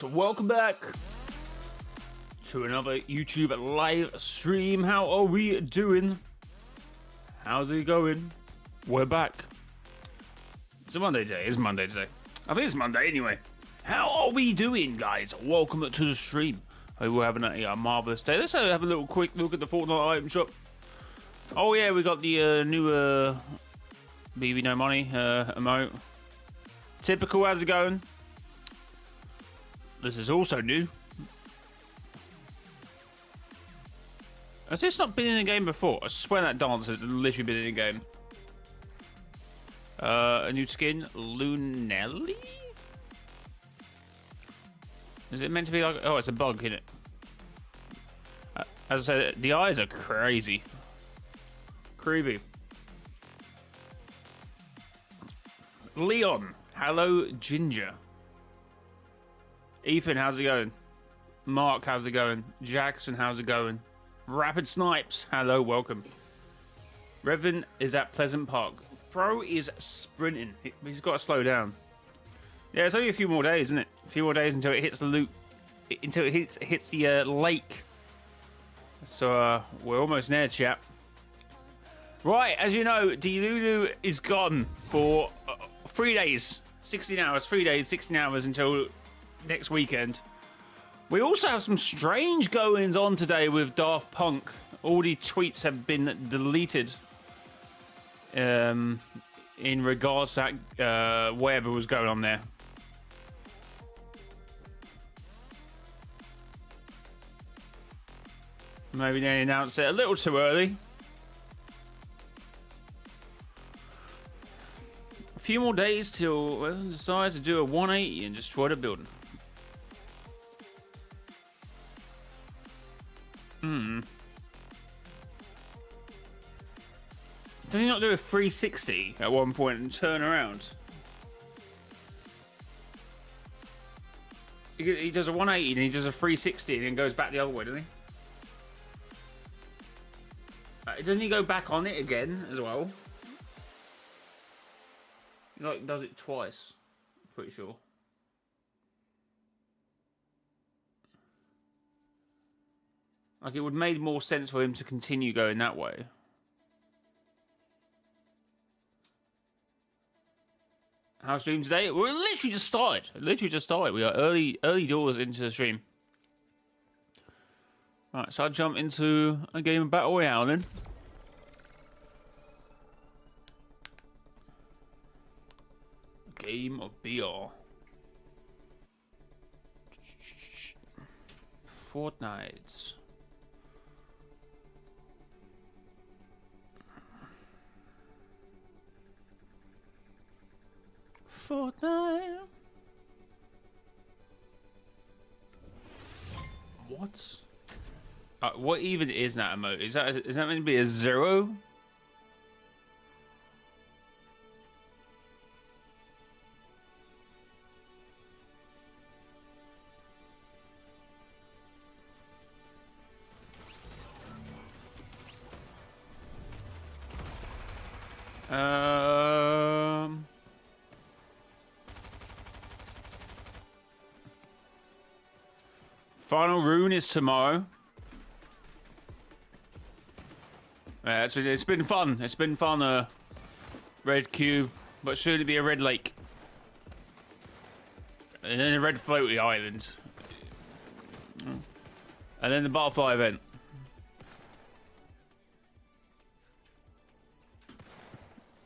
So welcome back to another YouTube live stream. How are we doing? How's it going? We're back. It's a Monday today. It's Monday today. I think it's Monday anyway. How are we doing, guys? Welcome to the stream. Hope we're having a marvelous day. Let's have a little quick look at the Fortnite item shop. Oh yeah, we got the new BB No Money emote. Typical, how's it going? This is also new. Has this not been in the game before? I swear that dance has literally been in the game. A new skin, Lunelli? Is it meant to be like... Oh, it's a bug, isn't it? As I said, the eyes are crazy. Creepy. Leon. Hello, Ginger. Ethan, how's it going? Mark, how's it going? Jackson, how's it going? Rapid Snipes, hello, welcome. Revan is at Pleasant Park. Bro is sprinting. He's got to slow down. Yeah, it's only a few more days, isn't it? A few more days until it hits the loot. Until it hits the lake. So, we're almost there, chap. Right, as you know, DELULU is gone for 3 days. 16 hours, 3 days, 16 hours until next weekend. We also have some strange goings on today with Daft Punk. All the tweets have been deleted in regards to whatever was going on there. Maybe they announced it a little too early. A few more days till Wellington decides to do a 180 and destroy the building. Did he not do a 360 at one point and turn around? He does a 180 and he does a 360 and then goes back the other way, doesn't he? Doesn't he go back on it again as well? He like does it twice, I'm pretty sure. Like it would make more sense for him to continue going that way. How's stream today? We're literally just started. We are early doors into the stream. Right, so I jump into a game of Battle Royale then. Game of BR. Fortnite. Fortnite. What? What even is that emote? Is that meant to be a 0? Final rune is tomorrow. Yeah, it's been fun. It's been fun. Red cube, but should it be a red lake? And then a red floaty island. And then the butterfly event.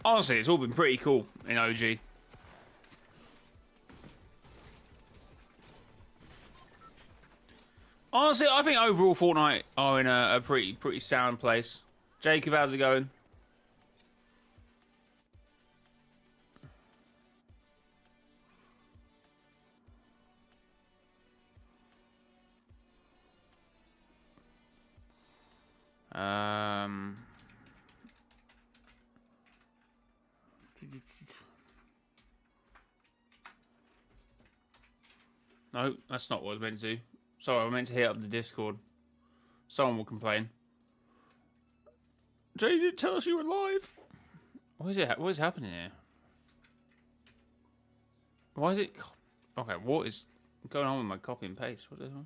Honestly, it's all been pretty cool in OG. Honestly, I think overall Fortnite are in a pretty sound place. Jacob, how's it going? No, that's not what I was meant to do. Sorry, I meant to hit up the Discord. Someone will complain. Jay didn't tell us you were live. What is happening here? Why is it... Okay, what is... What's going on with my copy and paste? What the hell?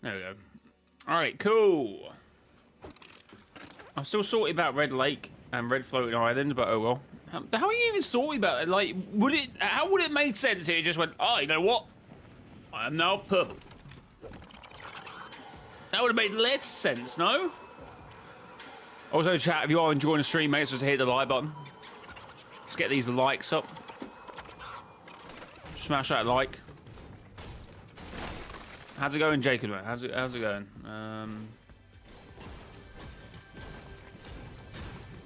There we go. Alright, cool. I'm still salty about Red Lake and Red Floating Island, but oh well. How are you even salty about it? Like, how would it make sense if it just went, oh, you know what? I am now purple. That would have made less sense, no? Also, chat, if you are enjoying the stream, make sure to hit the like button. Let's get these likes up. Smash that like. How's it going, Jacob? How's it going?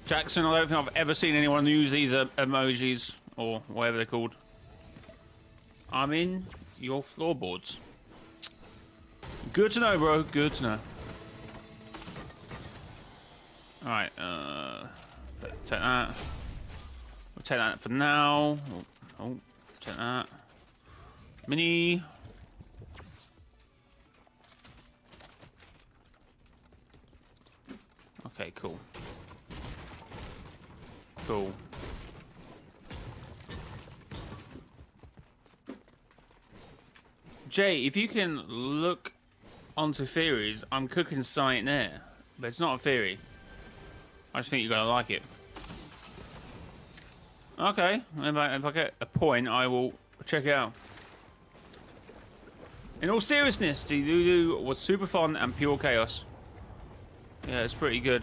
Jackson, I don't think I've ever seen anyone use these emojis, or whatever they're called. I'm in your floorboards. Good to know, bro. Good to know. Alright, take that. We'll take that for now. Oh, take that. Mini. Okay, cool. Cool. Jay, if you can look onto theories, I'm cooking something there. But it's not a theory. I just think you're going to like it. Okay, if I get a point, I will check it out. In all seriousness, DELULU was super fun and pure chaos. Yeah, it's pretty good.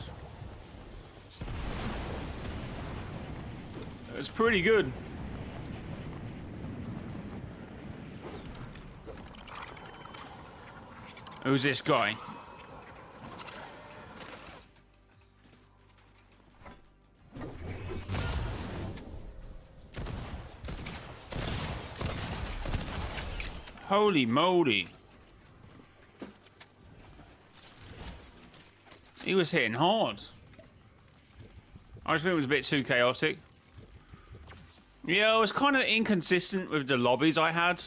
It's pretty good. Who's this guy? Holy moly. He was hitting hard. I just think it was a bit too chaotic. Yeah, I was kind of inconsistent with the lobbies I had.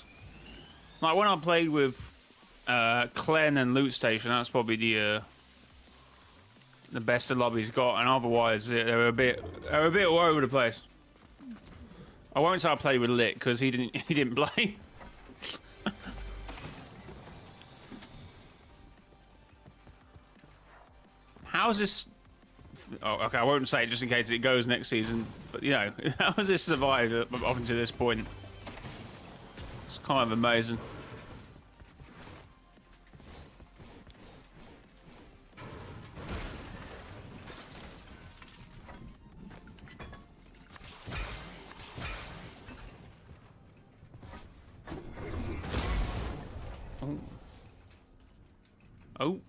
Like when I played with Clen and Loot Station, that's probably the best the lobbies got, and otherwise they're a bit all over the place. I won't say I played with Lit because he didn't play. How's this? Oh, okay, I won't say it just in case it goes next season. But you know, how has this survived up until this point? It's kind of amazing. Oh.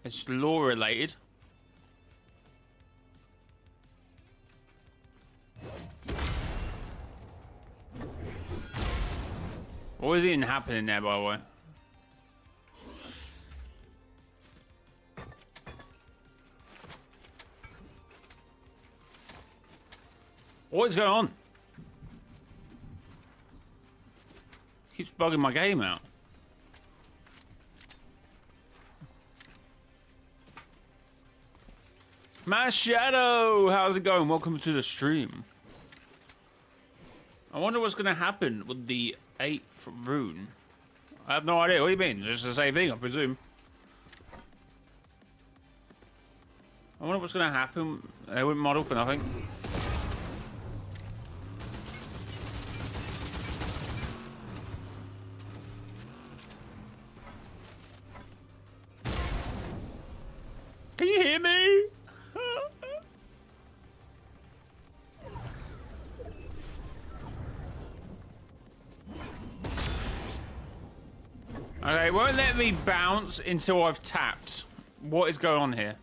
It's law related. What is even happening there, by the way? What is going on? Keeps bugging my game out. Mass Shadow, how's it going? Welcome to the stream. I wonder what's going to happen with the 8th rune. I have no idea. What do you mean? It's the same thing, I presume. I wonder what's going to happen. They wouldn't model for nothing. Can you hear me? Okay, it won't let me bounce until I've tapped. What is going on here?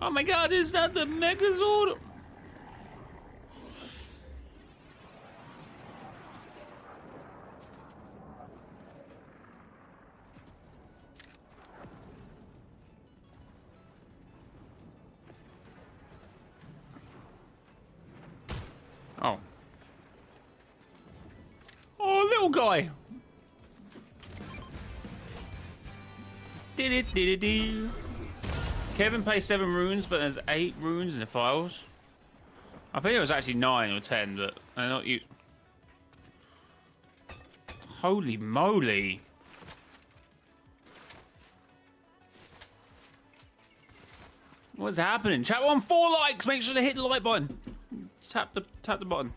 Oh my god, is that the Megazord? Oh, little guy. Did it. Kevin plays 7 runes, but there's 8 runes in the files. I think it was actually 9 or 10, but they're not you. Holy moly. What's happening? Chat on 4 likes. Make sure to hit the like button. Tap the button.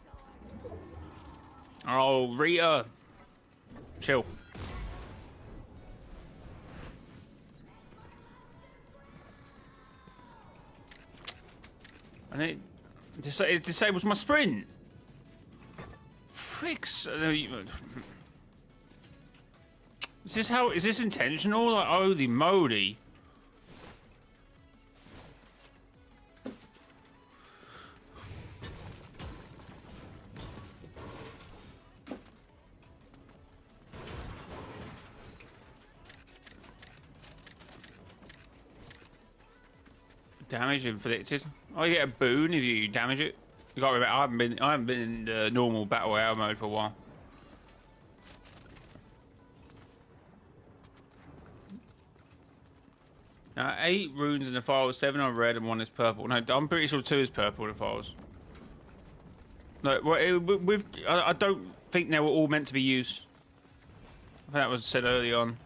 Oh, Rita. Chill. And it disables my sprint. Fricks. Is this intentional? Like, holy moly. Damage inflicted. Oh, you get a boon if you damage it. You got to remember, I haven't been in the normal battle royale mode for a while. Now, 8 runes in the files, 7 are red and 1 is purple. No, I'm pretty sure 2 is purple in the files. No, I don't think they were all meant to be used. I think that was said early on.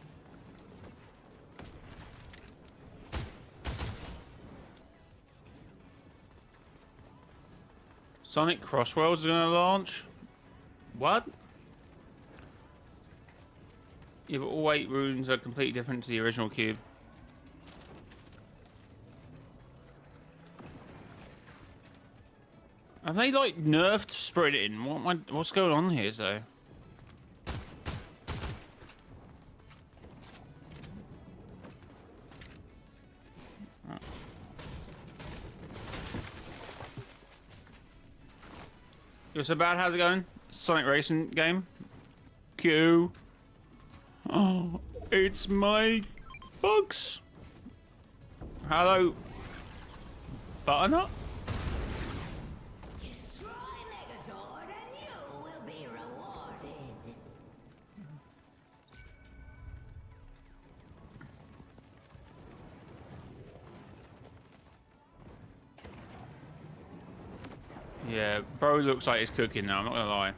Sonic Crossworlds is going to launch? What? Yeah, but all 8 runes are completely different to the original cube. Have they, like, nerfed sprinting? What's going on here, though? Yo, so bad, how's it going? Sonic Racing game? Q. Oh, it's my bugs. Hello. Butternut? Destroy Megazord and you will be rewarded. Yeah, bro looks like he's cooking now, I'm not gonna lie.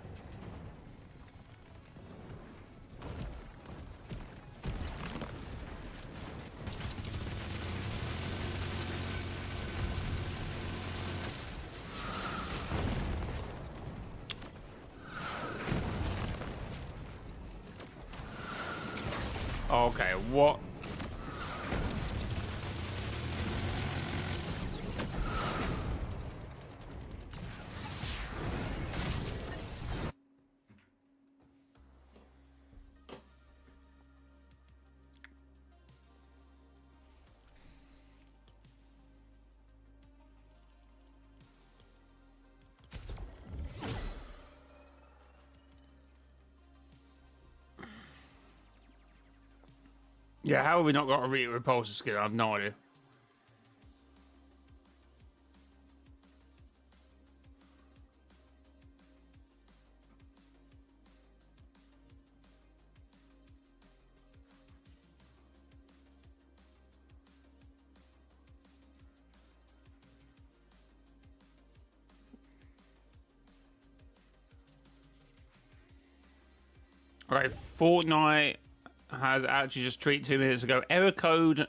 Okay, what? Yeah, how have we not got a Rita Repulsor skin? I have no idea. Alright, Fortnite has actually just tweeted 2 minutes ago. Error code,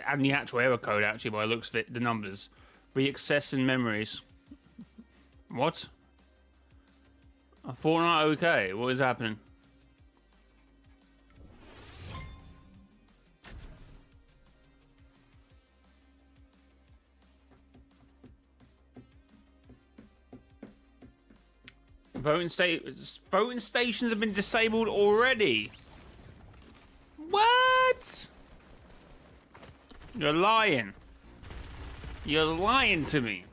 and the actual error code actually, by the looks of it, the numbers. Reaccessing memories. What? A Fortnite okay? What is happening? Voting stations have been disabled already. What? You're lying. You're lying to me.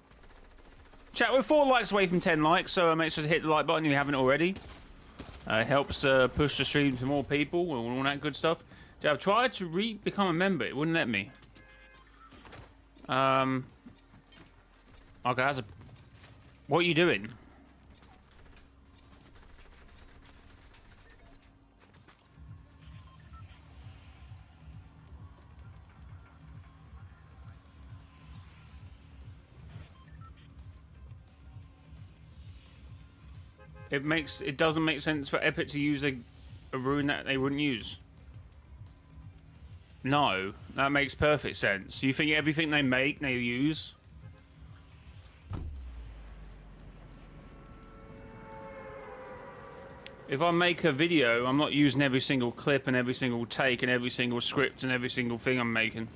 Chat, we're 4 likes away from 10 likes, so make sure to hit the like button if you haven't already. It helps push the stream to more people and all that good stuff. I've tried to become a member. It wouldn't let me. Okay, what are you doing? It doesn't make sense for Epic to use a rune that they wouldn't use. No, that makes perfect sense. You think everything they make, they use? If I make a video, I'm not using every single clip and every single take and every single script and every single thing I'm making.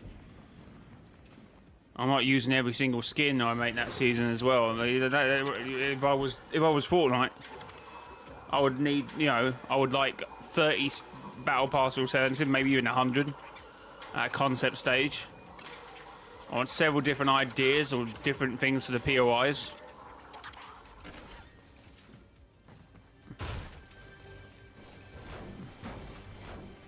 I'm not using every single skin I make that season as well. If I was Fortnite, I would need, you know, I would like 30 battle pass alternatives, maybe even 100 at concept stage. I want several different ideas or different things for the POIs.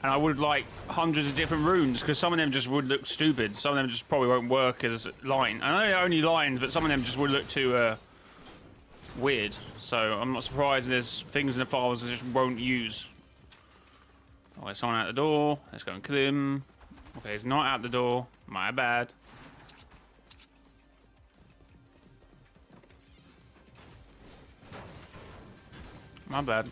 And I would like hundreds of different runes, because some of them just would look stupid. Some of them just probably won't work as line. I know they're only lines, but some of them just would look too weird. So I'm not surprised there's things in the files I just won't use. Oh, there's someone out the door. Let's go and kill him. Okay, he's not out the door. My bad. My bad.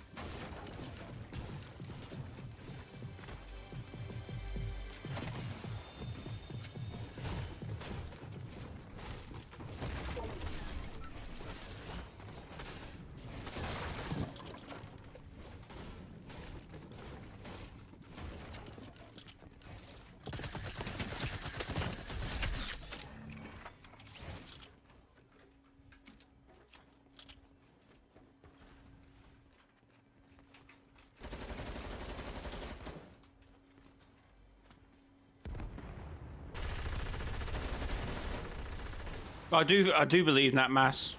I do believe in that mass.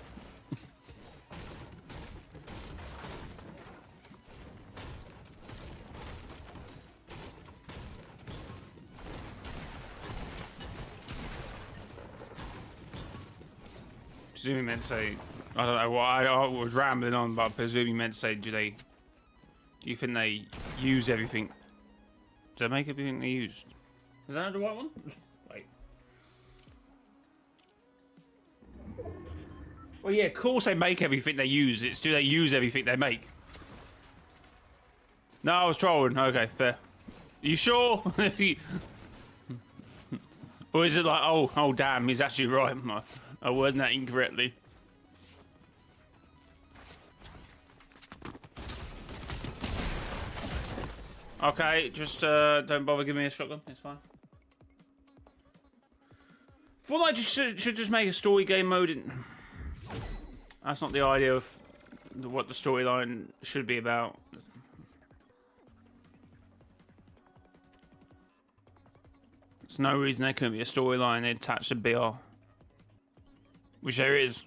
Presumably meant to say, I don't know what I was rambling on, but presumably meant to say, do you think they use everything? Do they make everything they use? Is that the right one? Wait. Well, yeah, of course they make everything they use. It's do they use everything they make? No, I was trolling. Okay, fair. You sure? Or is it like, oh, damn, he's actually right. I worded that incorrectly. Okay, just don't bother giving me a shotgun. It's fine. Thought I should just make a story game mode. That's not the idea of what the storyline should be about. There's no reason there couldn't be a storyline attached to BR. Which there is.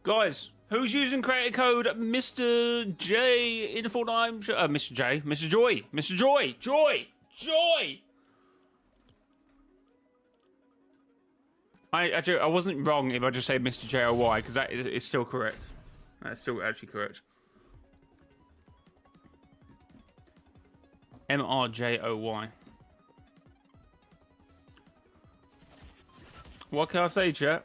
Guys, who's using creator code Mr. J in the Fortnite? Mr. J, Mr. Joy, Mr. Joy, Joy. I wasn't wrong if I just say Mr. J-O-Y, because that is still correct. That's still actually correct. mrjayowhy. What can I say, chat?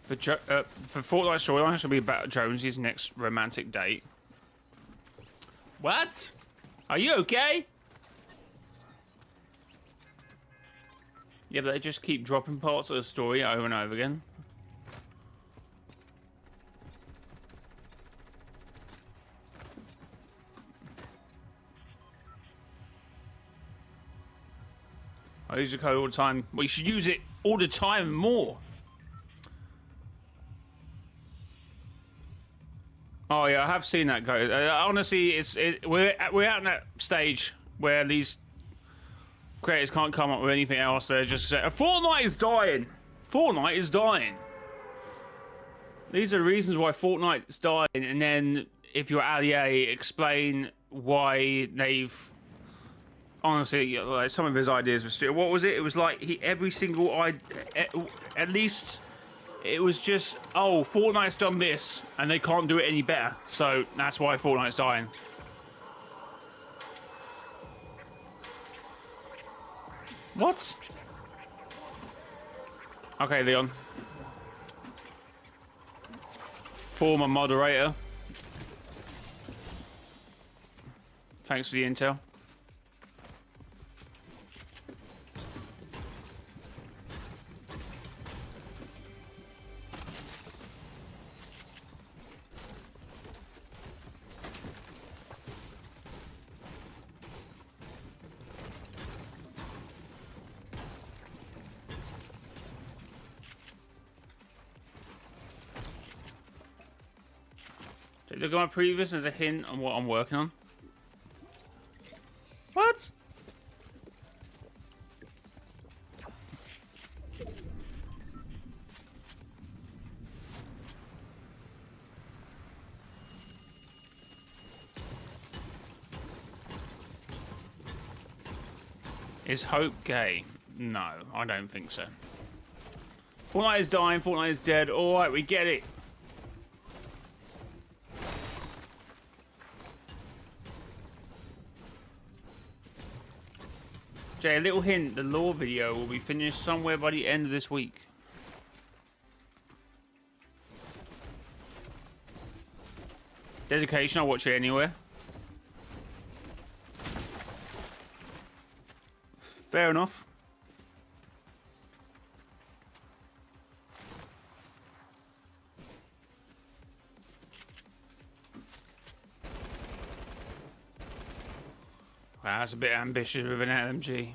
For Fortnite storyline, should be about Jonesy's next romantic date. What? Are you okay? Yeah, but they just keep dropping parts of the story over and over again. I use the code all the time. Well, you should use it all the time more. Oh yeah, I have seen that go. Honestly, we're at that stage where these creators can't come up with anything else. They're just saying, Fortnite is dying. Fortnite is dying. These are the reasons why Fortnite's dying, and then if you're Ali, explain why they've... Honestly, like, some of his ideas were stupid. What was it? It was like every single at least it was just, oh, Fortnite's done this and they can't do it any better, so that's why Fortnite's dying. What? Okay, Leon. Former moderator. Thanks for the intel. Look at my previous as a hint on what I'm working on. What? Is Hope gay? No, I don't think so. Fortnite is dying, Fortnite is dead. Alright, we get it. Jay, a little hint, the lore video will be finished somewhere by the end of this week. Dedication, I'll watch it anywhere. Fair enough. Wow, that's a bit ambitious with an LMG.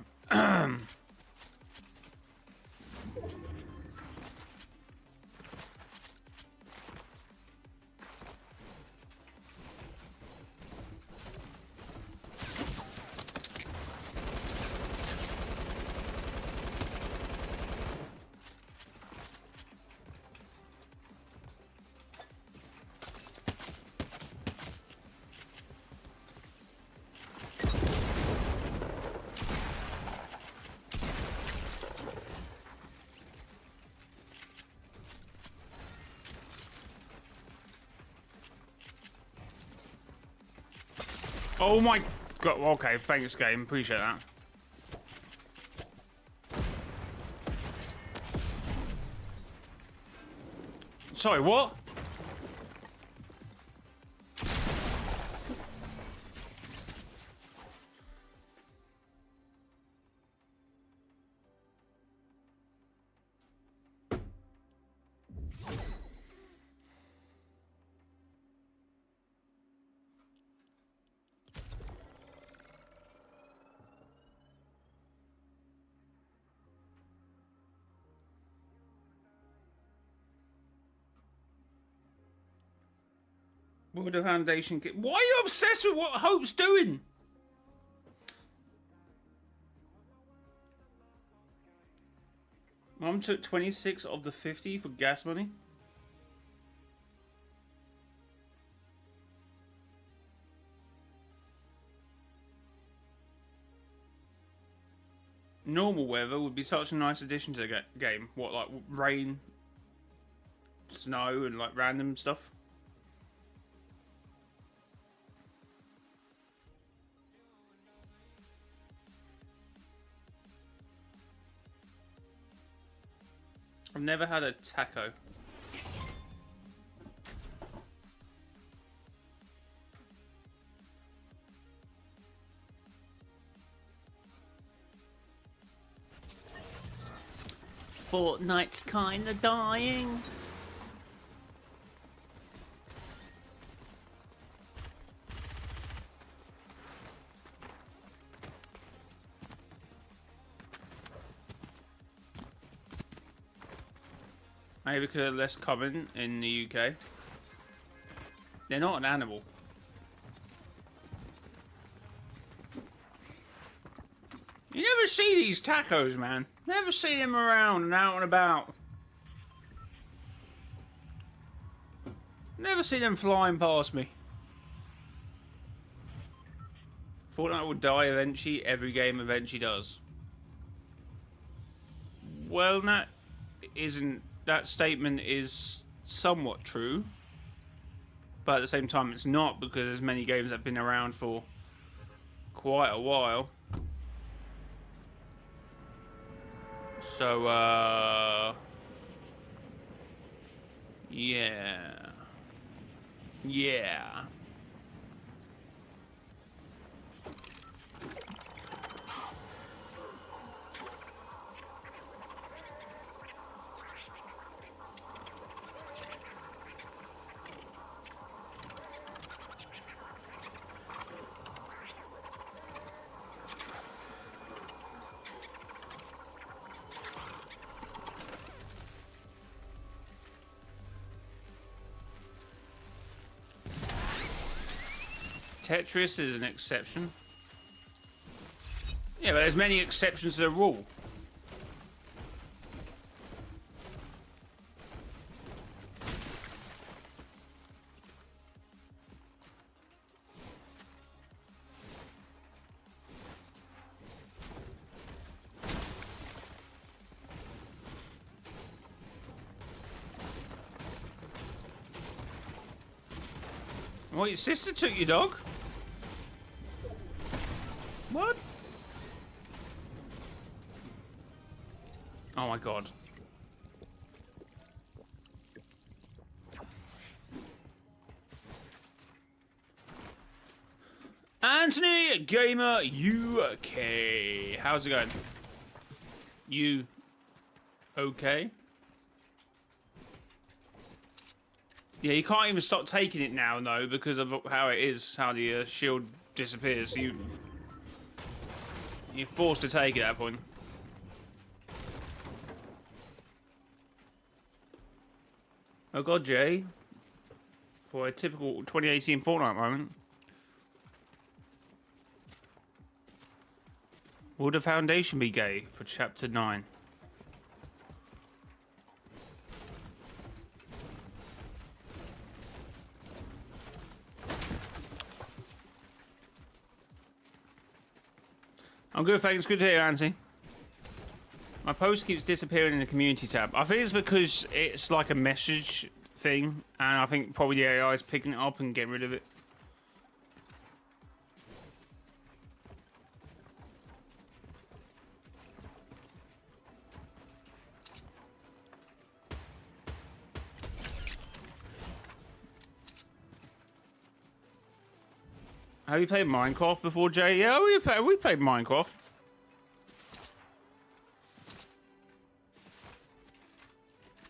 Oh my god, okay, thanks game, appreciate that. Sorry, what? What the Foundation... Why are you obsessed with what Hope's doing? Mum took 26 of the 50 for gas money. Normal weather would be such a nice addition to the game. What, like rain, snow, and like random stuff? I've never had a taco. Fortnite's kinda dying. Maybe because they're less common in the UK. They're not an animal. You never see these tacos, man. Never see them around and out and about. Never see them flying past me. Fortnite will die eventually. Every game eventually does. Well, that isn't. That statement is somewhat true, but at the same time, it's not, because there's many games that have been around for quite a while. So, yeah. Yeah. Tetris is an exception. Yeah, but there's many exceptions to the rule. Well, your sister took your dog? What? Oh my god. Anthony Gamer UK. How's it going? You okay? Yeah, you can't even stop taking it now, though, because of how it is, how the shield disappears. You're forced to take it at that point. Oh god, Jay. For a typical 2018 Fortnite moment. Will the Foundation be gay for Chapter 9? I'm good, thanks. Good to hear, Anthony. My post keeps disappearing in the community tab. I think it's because it's like a message thing, and I think probably the AI is picking it up and getting rid of it. Have you played Minecraft before, Jay? Yeah, we played Minecraft.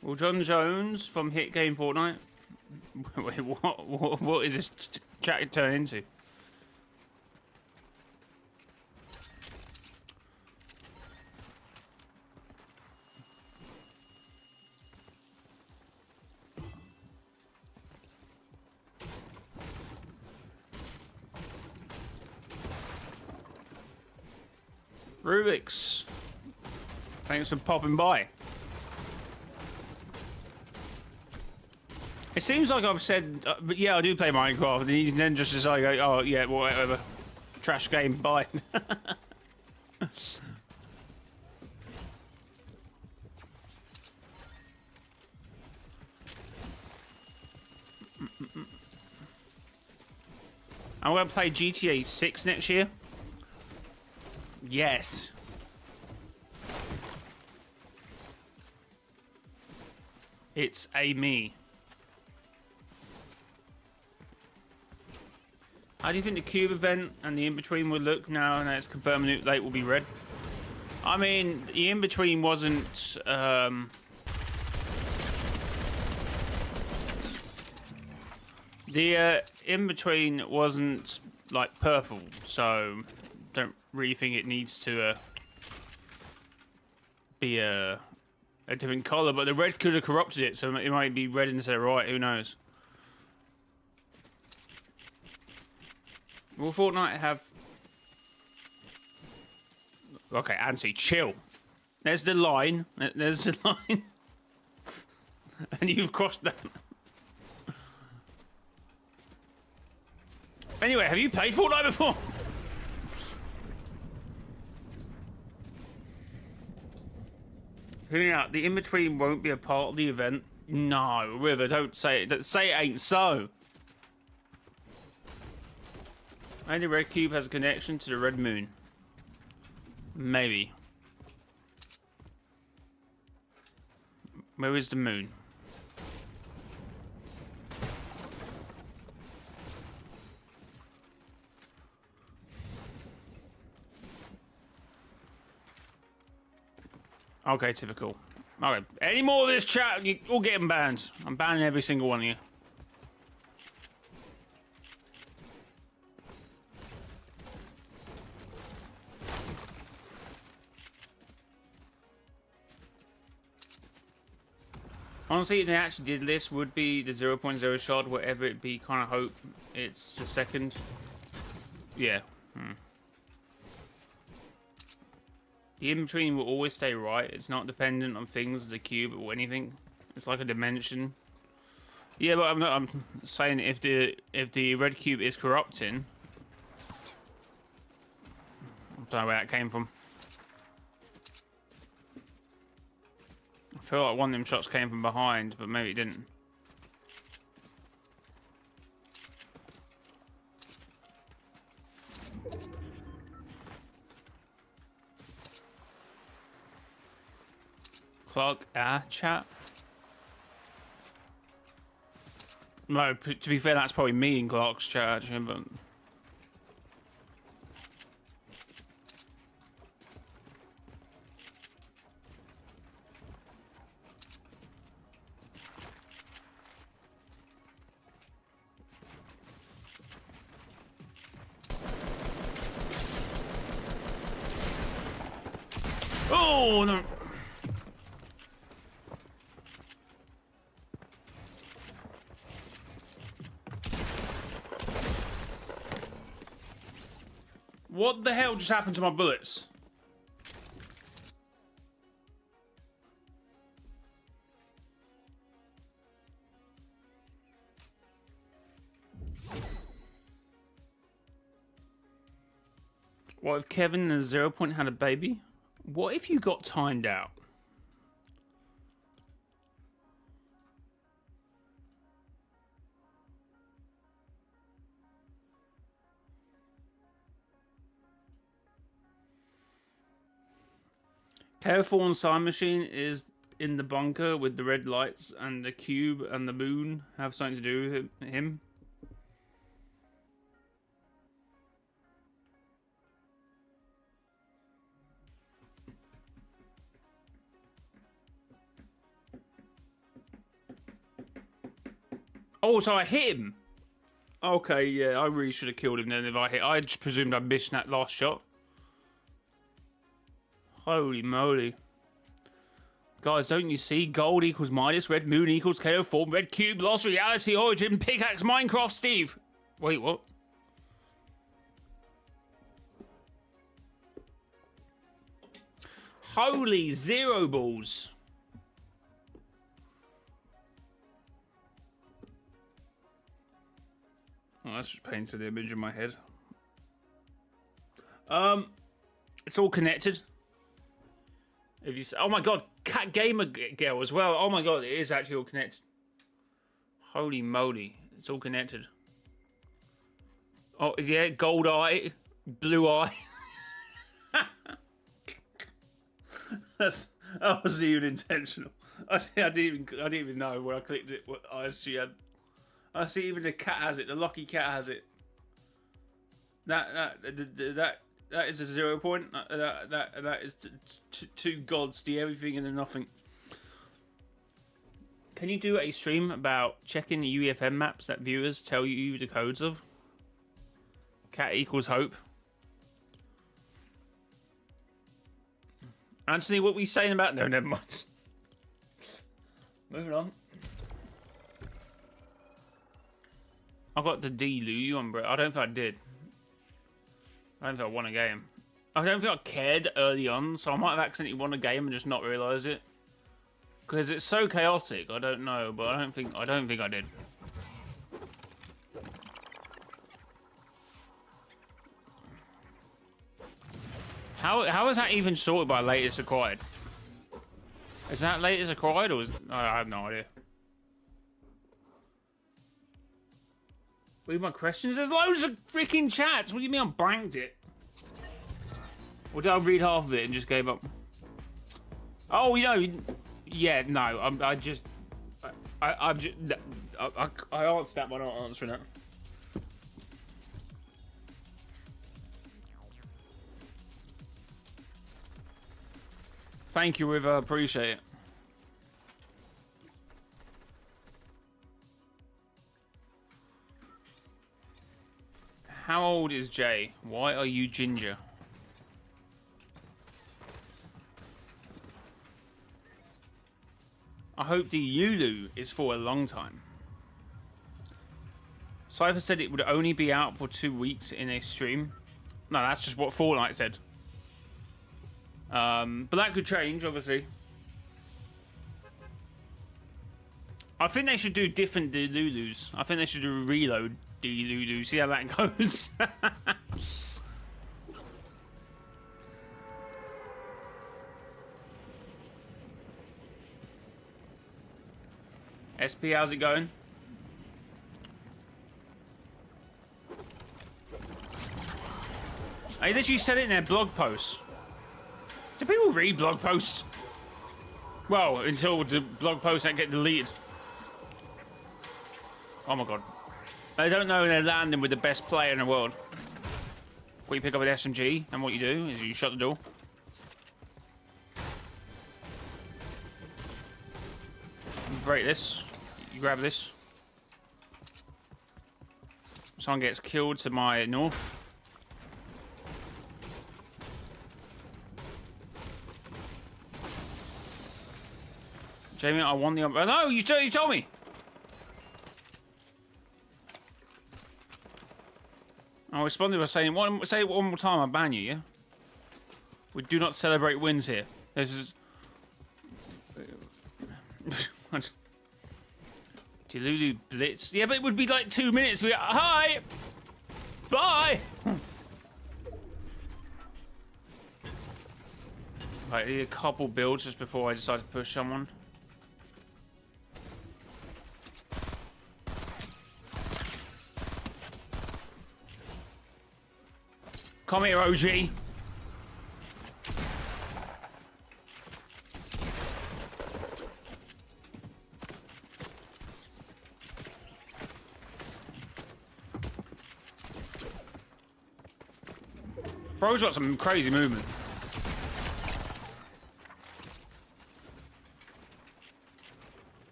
Well, John Jones from Hit Game Fortnite. Wait, what is this chat turn into? Rubik's. Thanks for popping by. It seems like I've said, but yeah, I do play Minecraft, and you then just decide, oh yeah, whatever, trash game, bye. I'm gonna play GTA 6 next year. Yes. It's a me. How do you think the cube event and the in-between will look now that it's confirmed the late will be red? I mean, the in-between wasn't... the in-between wasn't, like, purple, so don't really think it needs to be a different colour, but the red could have corrupted it, so it might be red instead of white, who knows? Will Fortnite have Okay, Ansi, chill. There's the line. There's the line. And you've crossed that. Anyway, have you played Fortnite before? Hearing out, the in-between won't be a part of the event. No, River, don't say it. Say it ain't so. Maybe the red cube has a connection to the red moon. Maybe. Where is the moon? Okay, typical. Okay, any more of this chat, you'll get them banned. I'm banning every single one of you. Honestly, if they actually did this, would be the 0.0 shard, whatever it be. Kind of hope it's the second. Yeah. The in-between will always stay right. It's not dependent on things, the cube or anything. It's like a dimension. Yeah, but I'm saying if the red cube is corrupting. I don't know where that came from. I feel like one of them shots came from behind, but maybe it didn't. Clark, chat. No, to be fair, that's probably me in Clark's chat, actually, but... Oh, no! What the hell just happened to my bullets? What if Kevin and 0 Point had a baby? What if you got timed out? California's time machine is in the bunker with the red lights, and the cube and the moon have something to do with him. Oh, so I hit him. Okay, yeah, I really should have killed him then if I hit. I just presumed I missed that last shot. Holy moly. Guys, don't you see? Gold equals minus, red moon equals KO form, red cube, lost reality, origin, pickaxe, Minecraft, Steve. Wait, what? Holy zero balls. Oh, that's just painted the image in my head. It's all connected. If you say, oh my god, Cat Gamer Girl as well. Oh my god, it is actually all connected. Holy moly, it's all connected. Oh yeah, gold eye, blue eye. That wasn't even intentional. I didn't even know when I clicked it what eyes she had. I see even the cat has it. The lucky cat has it. That is a 0 point. That is two gods, the everything and the nothing. Can you do a stream about checking the UEFN maps that viewers tell you the codes of? Cat equals hope. Anthony, what were you saying about? No, never mind. Moving on. I got the DELULU on, bro. I don't think I did. I don't think I won a game. I don't think I cared early on, so I might have accidentally won a game and just not realised it. Because it's so chaotic, I don't know, but I don't think I did. How is that even sorted by latest acquired? Is that latest acquired or is I have no idea. Read my questions? There's loads of freaking chats. What do you mean I blanked it? Or did I read half of it and just gave up? Oh, you know, yeah, no, I just I answered that by not answering it. Thank you, River. Appreciate it. How old is Jay? Why are you ginger? I hope DELULU is for a long time. Cypher said it would only be out for 2 weeks in a stream. No, that's just what Fortnite said. But that could change, obviously. I think they should do different DELULUs. I think they should do a reload DELULU. See how that goes. SP, how's it going? I literally said it in their blog posts. Do people read blog posts? Well, until the blog posts that get deleted. Oh my god. They don't know they're landing with the best player in the world. What you pick up an SMG, and what you do is you shut the door. You break this. You grab this. Someone gets killed to my north. Jamie, I won the... Oh, no, you told me! I responded by saying, say it one more time, I'll ban you, yeah? We do not celebrate wins here. This is... DELULU Blitz? Yeah, but it would be like 2 minutes. We hi! Bye! Right, I need a couple builds just before I decide to push someone. Come here, OG. Bro's got some crazy movement.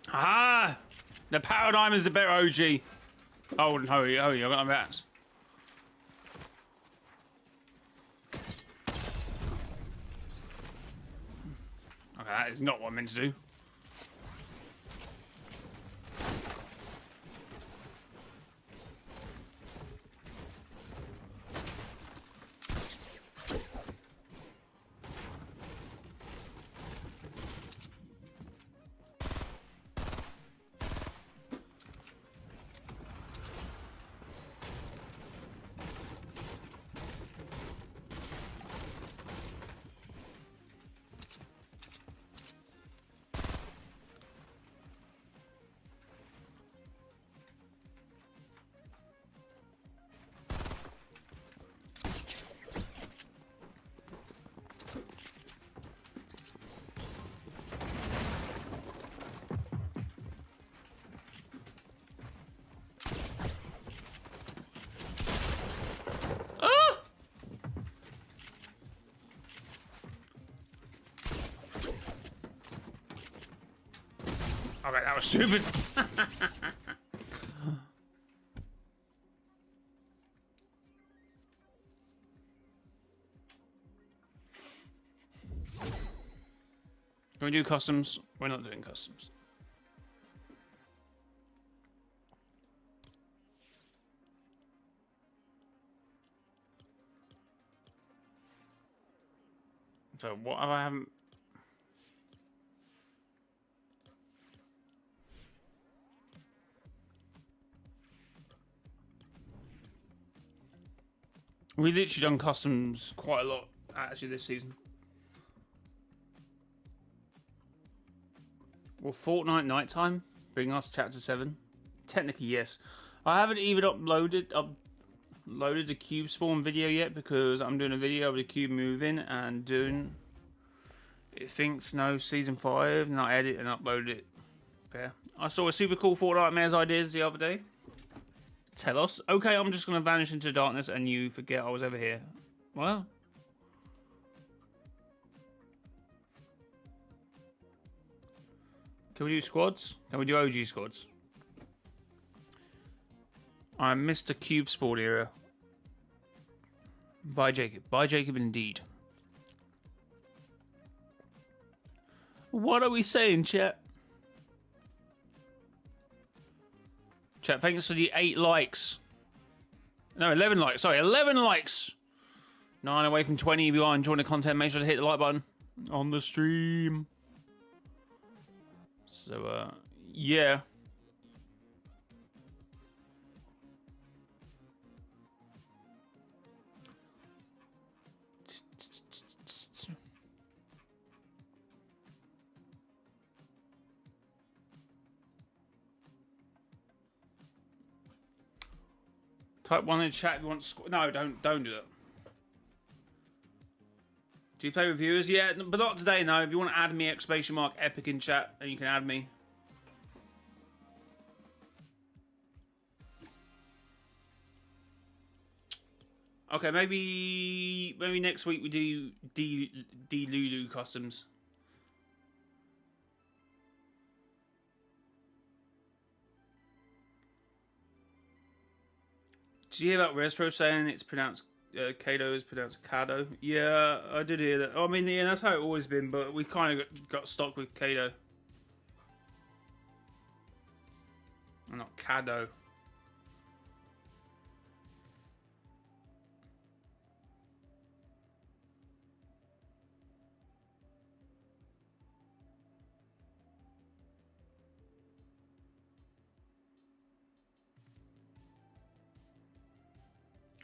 Ah! The paradigm is the better OG. Oh, no, I got that. Okay, that is not what I meant to do. Okay, that was stupid. Can we do customs? We're not doing customs. So what have I haven't... We literally done customs quite a lot actually this season. Will Fortnite Nighttime bring us Chapter 7? Technically, yes. I haven't even uploaded the cube spawn video yet because I'm doing a video of the cube moving and doing... It thinks no Season 5 and I edit and upload it. Fair. I saw a super cool Fortnite Mayor's ideas the other day. Tell us. Okay, I'm just going to vanish into darkness and you forget I was ever here. Well... Can we do squads? Can we do OG squads? I missed the cube sport era. Bye, Jacob. Bye, Jacob, indeed. What are we saying, chat? Chat, thanks for the 8 likes. No, 11 likes. Sorry, 11 likes. 9 away from 20. If you are enjoying the content, make sure to hit the like button on the stream. So, yeah. Type 1 in the chat if you want to... No, don't do that. Do you play with viewers? Yeah, but not today, no. If you want to add me, !epic in chat, and you can add me. Okay, maybe next week we do DELULU customs. Did you hear about Restro saying it's pronounced... Kado is pronounced Kado. Yeah, I did hear that. I mean, yeah, that's how it always been, but we kind of got stuck with Kado. Not Kado.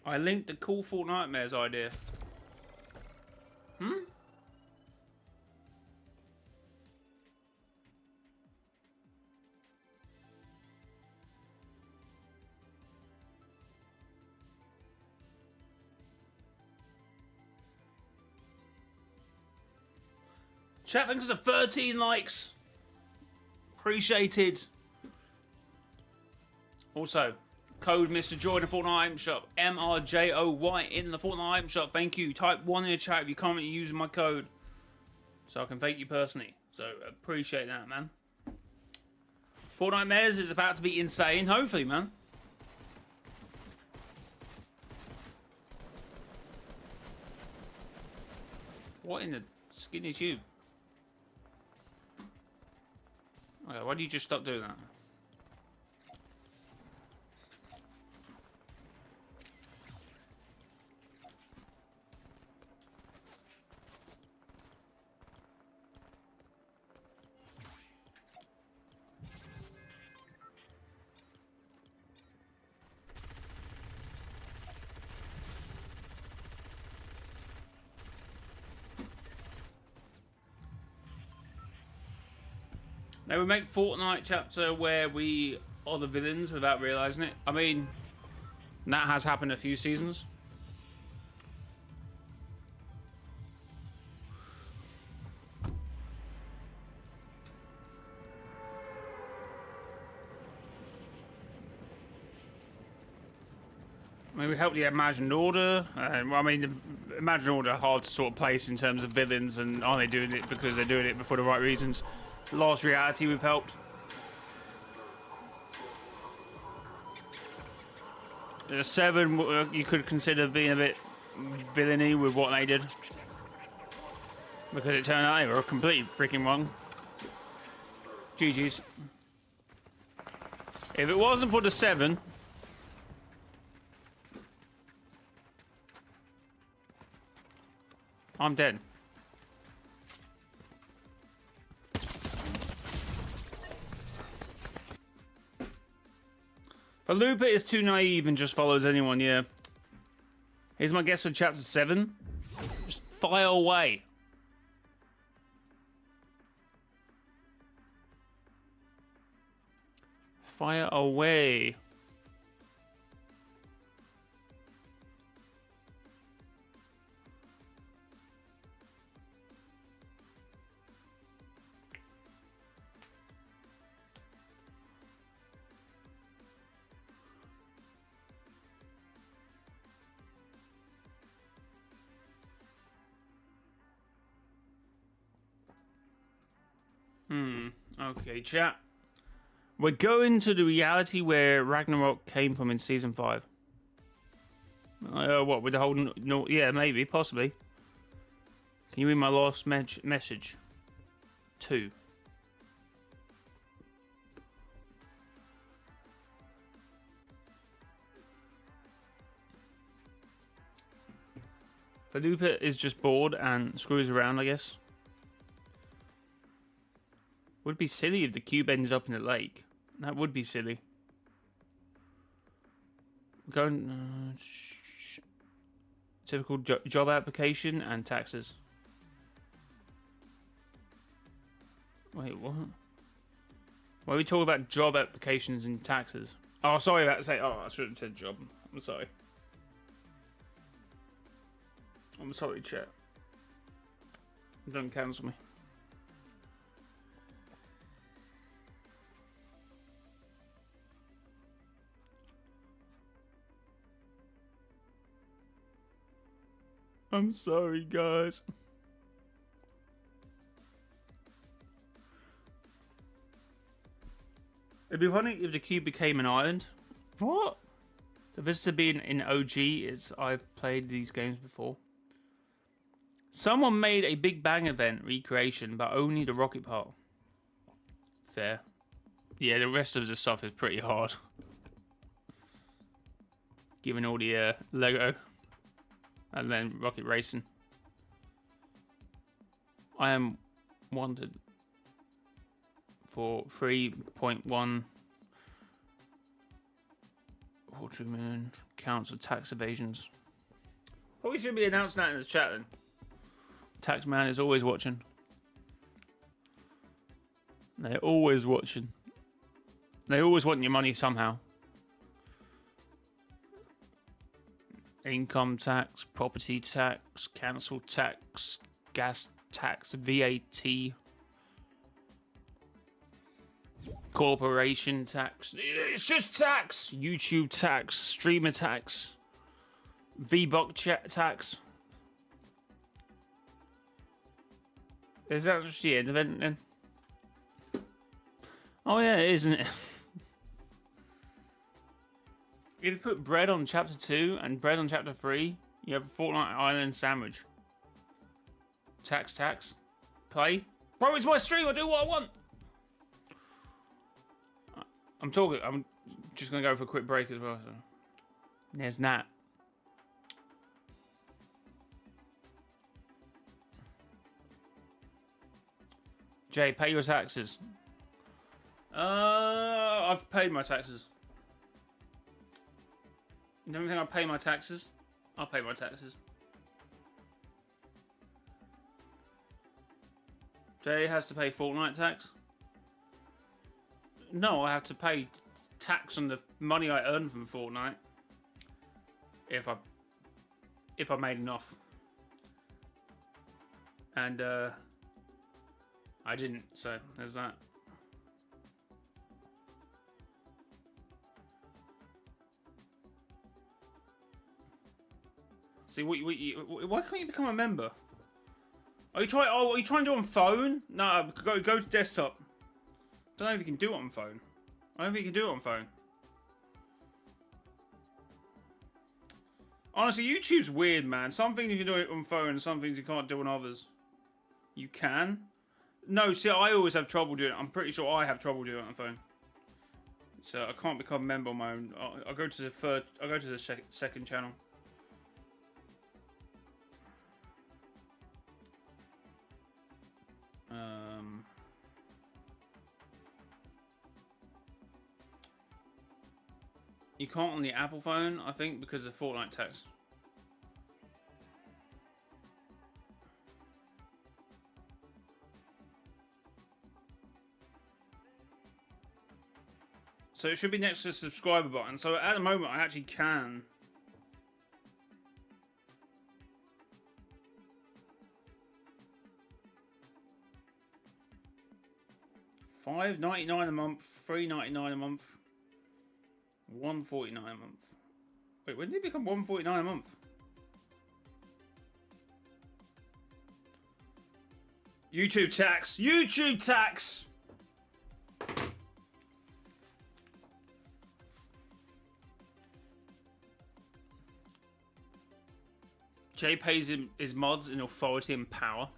I linked the cool Fortnite Mayor's idea. Chat, thanks for 13 likes. Appreciated. Also, code Mr. Joy in the Fortnite item shop. mrjayowhy in the Fortnite item shop. Thank you. Type 1 in the chat if you're currently using my code. So I can thank you personally. So appreciate that, man. Fortnite Mayor's is about to be insane. Hopefully, man. What in the skin is you? Okay, why do you just stop doing that? Now we make Fortnite chapter where we are the villains without realizing it. I mean, that has happened a few seasons. I mean, we help the Imagined Order. Well, I mean, the Imagined Order are hard to sort of place in terms of villains, and are they doing it because they're doing it for the right reasons? Last Reality we've helped. The 7 you could consider being a bit villainy with what they did, because it turned out they were completely freaking wrong. GG's. If it wasn't for the 7, I'm dead. Falupa is too naive and just follows anyone, yeah. Here's my guess for chapter 7. Just fire away. Fire away. Okay, chat. We're going to the reality where Ragnarok came from in season 5. What, with the whole... No, yeah, maybe, possibly. Can you read my last message? 2. Falupa is just bored and screws around, I guess. Would be silly if the cube ends up in the lake. That would be silly. Going typical job application and taxes. Wait, what? Why are we talking about job applications and taxes? Oh, sorry about to say. Oh, I shouldn't have said job. I'm sorry. I'm sorry, chat. Don't cancel me. I'm sorry, guys. It'd be funny if the cube became an island. What? The visitor being in OG is I've played these games before. Someone made a Big Bang event recreation, but only the rocket part. Fair. Yeah, the rest of the stuff is pretty hard. Given all the Lego. And then rocket racing. I am wanted for 3.1 $2 million counts of tax evasions. Probably should be announcing that in the chat then. Tax man is always watching. They're always watching. They always want your money somehow. Income tax, property tax, council tax, gas tax, VAT, corporation tax. It's just tax. YouTube tax, streamer tax, V-Buck tax. Is that just the end of it then? Oh yeah, it is, isn't it? If you put bread on chapter 2 and bread on chapter 3, you have a Fortnite Island sandwich. Tax, tax. Play. Bro, it's my stream, I do what I want. I'm just going to go for a quick break as well. So. There's that. Jay, pay your taxes. I've paid my taxes. You don't think I'll pay my taxes? I'll pay my taxes. Jay has to pay Fortnite tax? No, I have to pay tax on the money I earn from Fortnite. If I made enough. And I didn't, so there's that. See, why can't you become a member? Are you trying? Oh, are you trying to do it on phone? No, go to desktop. Don't know if you can do it on phone. I don't think you can do it on phone. Honestly, YouTube's weird, man. Some things you can do it on phone, and some things you can't do on others. You can? No, see, I always have trouble doing it. I'm pretty sure I have trouble doing it on phone. So I can't become a member on my own. I'll go to the third. I'll go to the second channel. You can't on the Apple phone, I think, because of Fortnite tax. So it should be next to the subscriber button. So at the moment, I actually can. $5.99 a month, $3.99 a month, $1.49 a month. Wait, when did it become $1.49 a month? YouTube tax! YouTube tax! Jay pays him his mods in authority and power.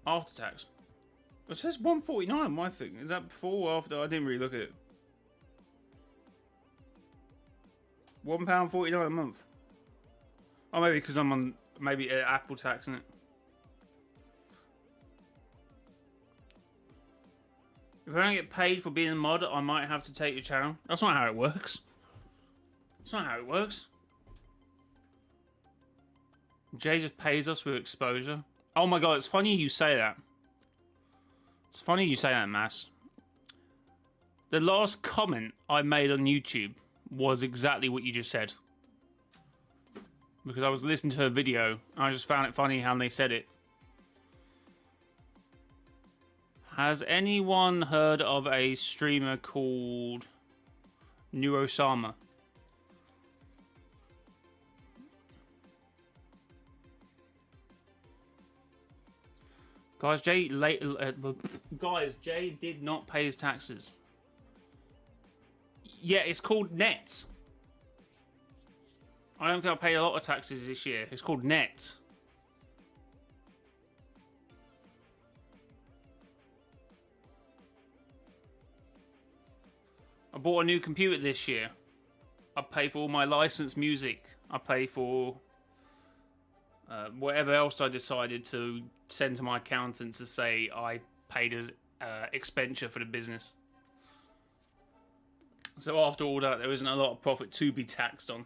After tax. It says $1.49 my thing. Is that before or after? I didn't really look at it. £1.49 a month. Oh, maybe because I'm on maybe Apple tax, isn't it? If I don't get paid for being a mod, I might have to take your channel. That's not how it works. That's not how it works. Jay just pays us with exposure. Oh my god, it's funny you say that. It's funny you say that, Mass. The last comment I made on YouTube was exactly what you just said. Because I was listening to a video, and I just found it funny how they said it. Has anyone heard of a streamer called Neurosama? Guys, Jay did not pay his taxes. Yeah, it's called net. I don't think I paid a lot of taxes this year. It's called net. I bought a new computer this year. I pay for all my licensed music. I pay for whatever else I decided to send to my accountant to say I paid as expenditure for the business. So after all that, there isn't a lot of profit to be taxed on.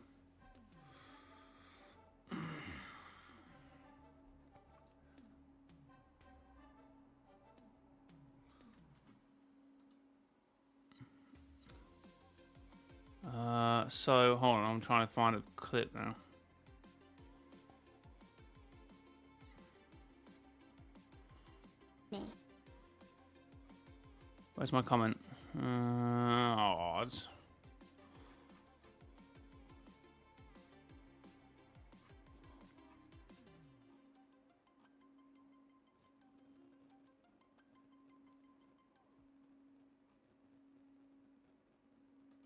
So hold on, I'm trying to find a clip now. Where's my comment? Odds.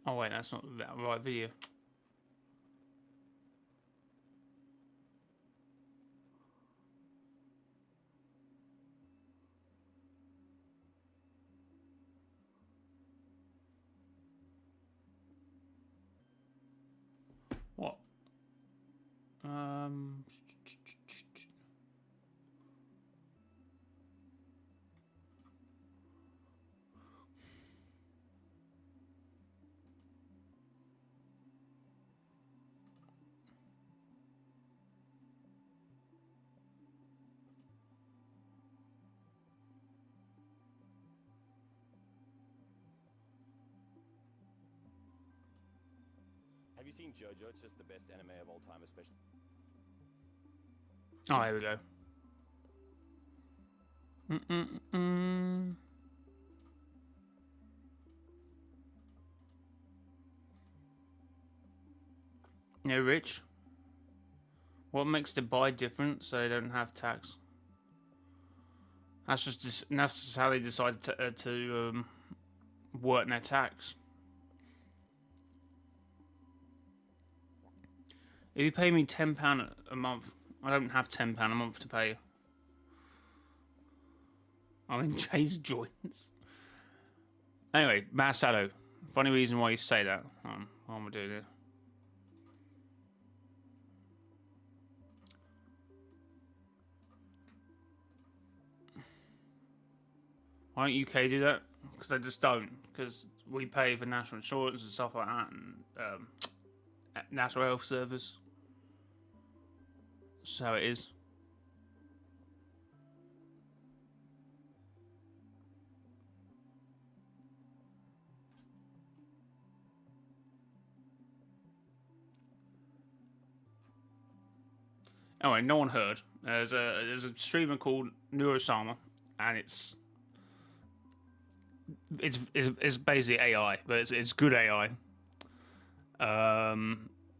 Oh wait, that's not the right video. What? Have you seen JoJo? It's just the best anime of all time, especially. Oh, here we go. Yeah, Rich. What makes Dubai different so they don't have tax? That's just how they decided to work their tax. If you pay me £10 a month, I don't have £10 a month to pay you. I'm in Jay's joints. Anyway, Mass Shadow. Funny reason why you say that. What am I doing here? Why don't UK do that? because they just don't. Because we pay for national insurance and stuff like that, and National Health Service. So it is. Anyway, no one heard. There's a streamer called Neurosama, and it's basically AI, but it's good AI.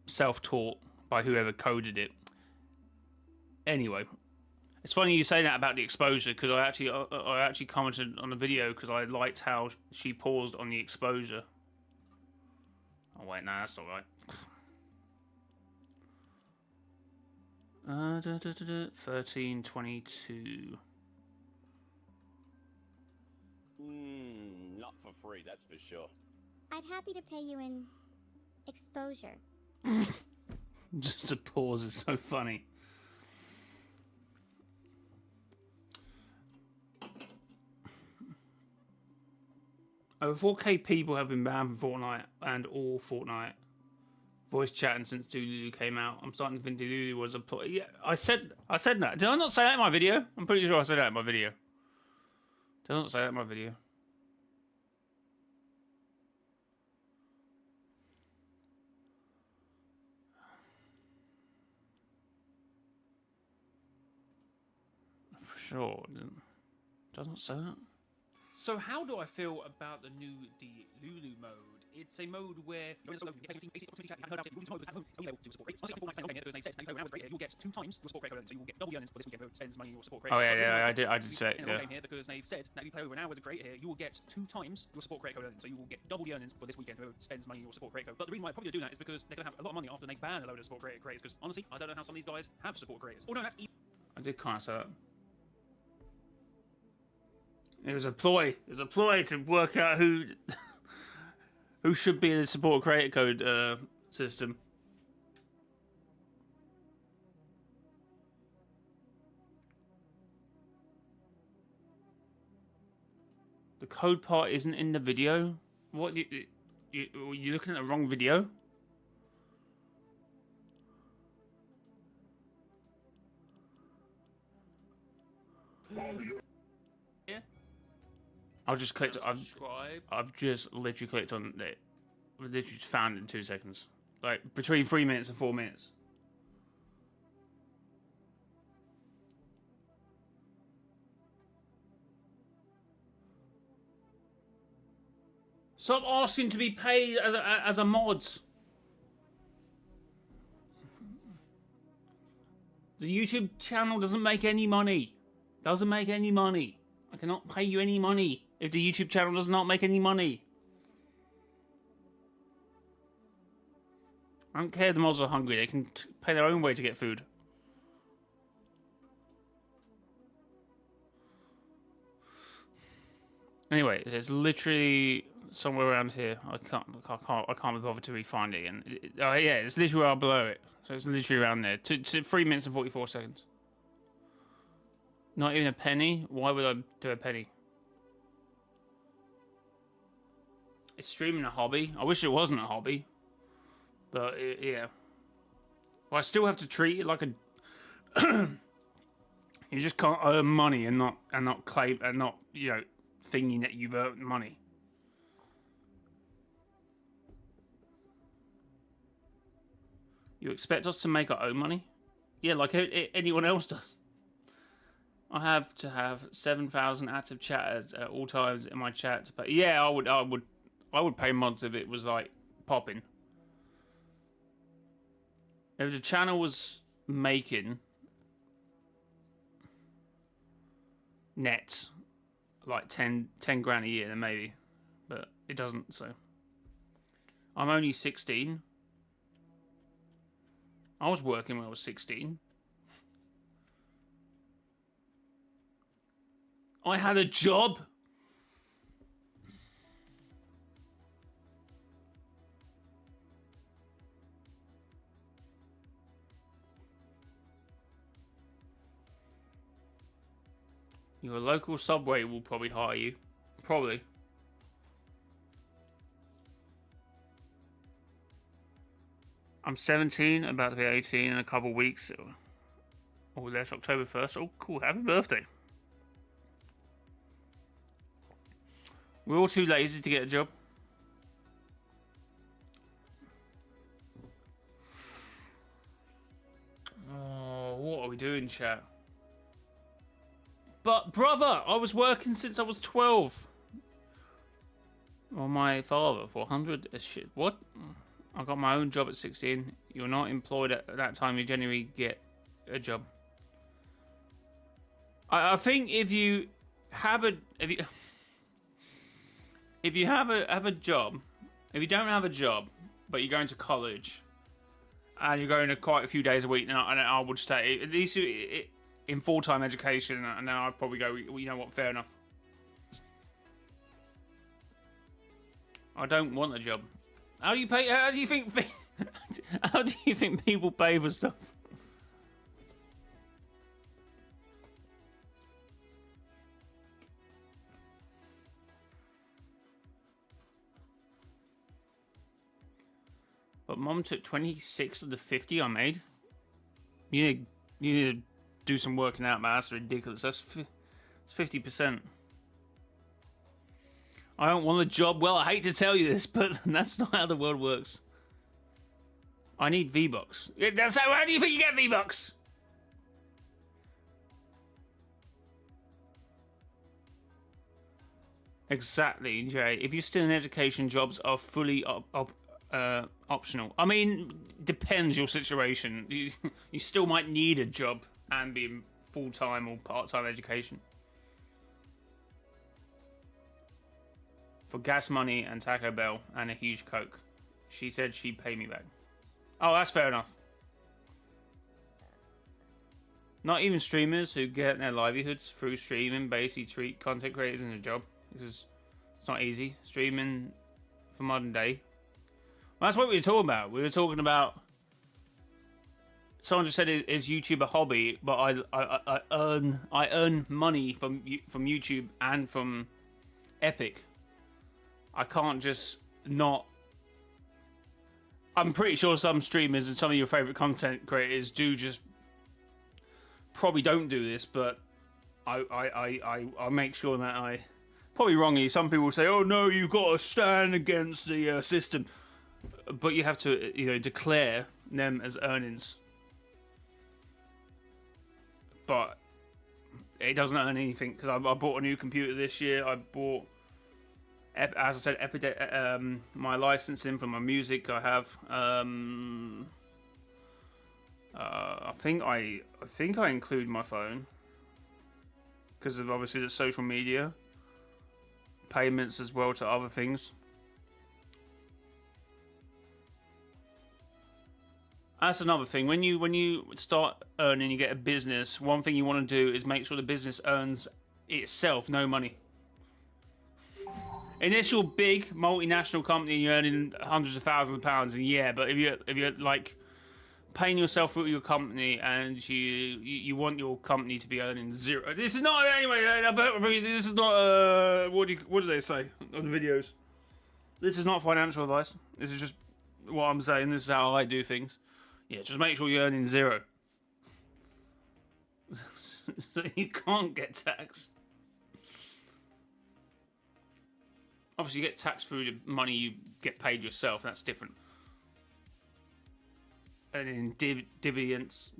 Self-taught by whoever coded it. Anyway, it's funny you say that about the exposure, because I actually commented on the video because I liked how she paused on the exposure. Oh wait, no, that's all right. 1322. Not for free, that's for sure. I'd happy to pay you in exposure. Just a pause is so funny. Over 4K people have been banned from Fortnite and all Fortnite voice chatting since DELULU came out. I'm starting to think DELULU was a ploy. Yeah, I said that. Did I not say that in my video? I'm pretty sure I said that in my video. Did I not say that in my video? For sure. Doesn't say that. So how do I feel about the new DELULU mode? It's a mode where you'll get 2 times your support creator, so you will get double the earnings for this weekend spends money on your support creator. Oh yeah, I did say it. Yeah. Here because they've said that if you play over an hour as a creator here, you will get 2 times your support creator earnings, so you will get double the earnings for this weekend whoever spends money on your support creator. But the reason why I probably do that is because they're gonna have a lot of money after they ban a load of support creators. Because honestly, I don't know how some of these guys have support creators. Oh no, that's I did kind of say that. It was a ploy. It was a ploy to work out who who should be in the support creator code system. The code part isn't in the video. What you looking at the wrong video? Yeah. I've just clicked. I've just literally clicked on it. I've literally just found it in 2 seconds. Like between 3 minutes and 4 minutes. Stop asking to be paid as a mod. The YouTube channel doesn't make any money. Doesn't make any money. I cannot pay you any money if the YouTube channel does not make any money. I don't care if the mods are hungry. They can pay their own way to get food. Anyway, there's literally somewhere around here. I can't be bothered to re-find it again. Oh yeah, it's literally right below it. So it's literally around there. 3 minutes and 44 seconds. Not even a penny? Why would I do a penny? Is streaming a hobby? I wish it wasn't a hobby. But, yeah. Well, I still have to treat it like a... You just can't earn money and not claim... And not, you know, thinking that you've earned money. You expect us to make our own money? Yeah, like anyone else does. I have to have 7,000 active chatters at all times in my chat. But yeah, I would pay mods if it was like popping. If the channel was making net like 10 grand a year, then maybe. But it doesn't, so. I'm only 16. I was working when I was 16. I had a job. Your local Subway will probably hire you. Probably. I'm 17, about to be 18 in a couple of weeks. Oh, that's October 1st. Oh, cool. Happy birthday. We're all too lazy to get a job. Oh, what are we doing, chat? But, brother, I was working since I was 12. Well, my father, 400. Shit, what? I got my own job at 16. You're not employed at that time. You generally get a job. I think if you have a if you have a job, if you don't have a job, but you're going to college and you're going to quite a few days a week, and I would say at least in full-time education, and then I'd probably go, you know what, fair enough. I don't want a job. How do you pay? How do you think? How do you think people pay for stuff? But Mom took 26 of the 50 I made. You need to do some working out, man. That's ridiculous. That's 50%. I don't want a job. Well, I hate to tell you this, but that's not how the world works. I need V-Bucks. That's how do you think you get V-Bucks? Exactly, Jay. If you're still in education, jobs are fully optional. I mean, depends your situation. You still might need a job and be in full-time or part-time education. For gas money and Taco Bell and a huge Coke. She said she'd pay me back. Oh, that's fair enough. Not even streamers who get their livelihoods through streaming basically treat content creators in a job. Because it's not easy. Streaming for modern day. Well, that's what we were talking about. We were talking about... Someone just said, is YouTube a hobby? But I earn money from YouTube and from Epic. I can't just not... I'm pretty sure some streamers and some of your favourite content creators do just... Probably don't do this, but I make sure that I... Probably wrongly, some people say, oh no, you've got to stand against the system. But you have to, declare them as earnings. But it doesn't earn anything, because I bought a new computer this year. I bought... As I said, my licensing for my music. I have. I think I include my phone because of obviously the social media payments as well to other things. That's another thing. When you start earning, you get a business. One thing you want to do is make sure the business earns itself no money. Unless you're big multinational company and you're earning hundreds of thousands of pounds a year, but if you're like paying yourself through your company and you want your company to be earning zero. This is not anyway. This is not what do they say on the videos? This is not financial advice. This is just what I'm saying. This is how I do things. Yeah, just make sure you're earning zero, so you can't get taxed. Obviously, you get taxed through the money you get paid yourself. That's different. And then dividends.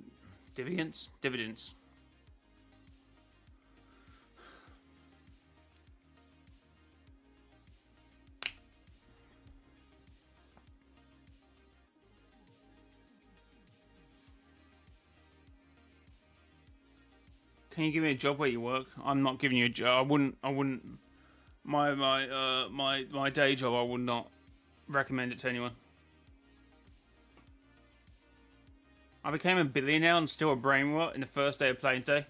Can you give me a job where you work? I'm not giving you a job. I wouldn't. My day job, I would not recommend it to anyone. I became a billionaire and still a brain rot in the first day of playing day.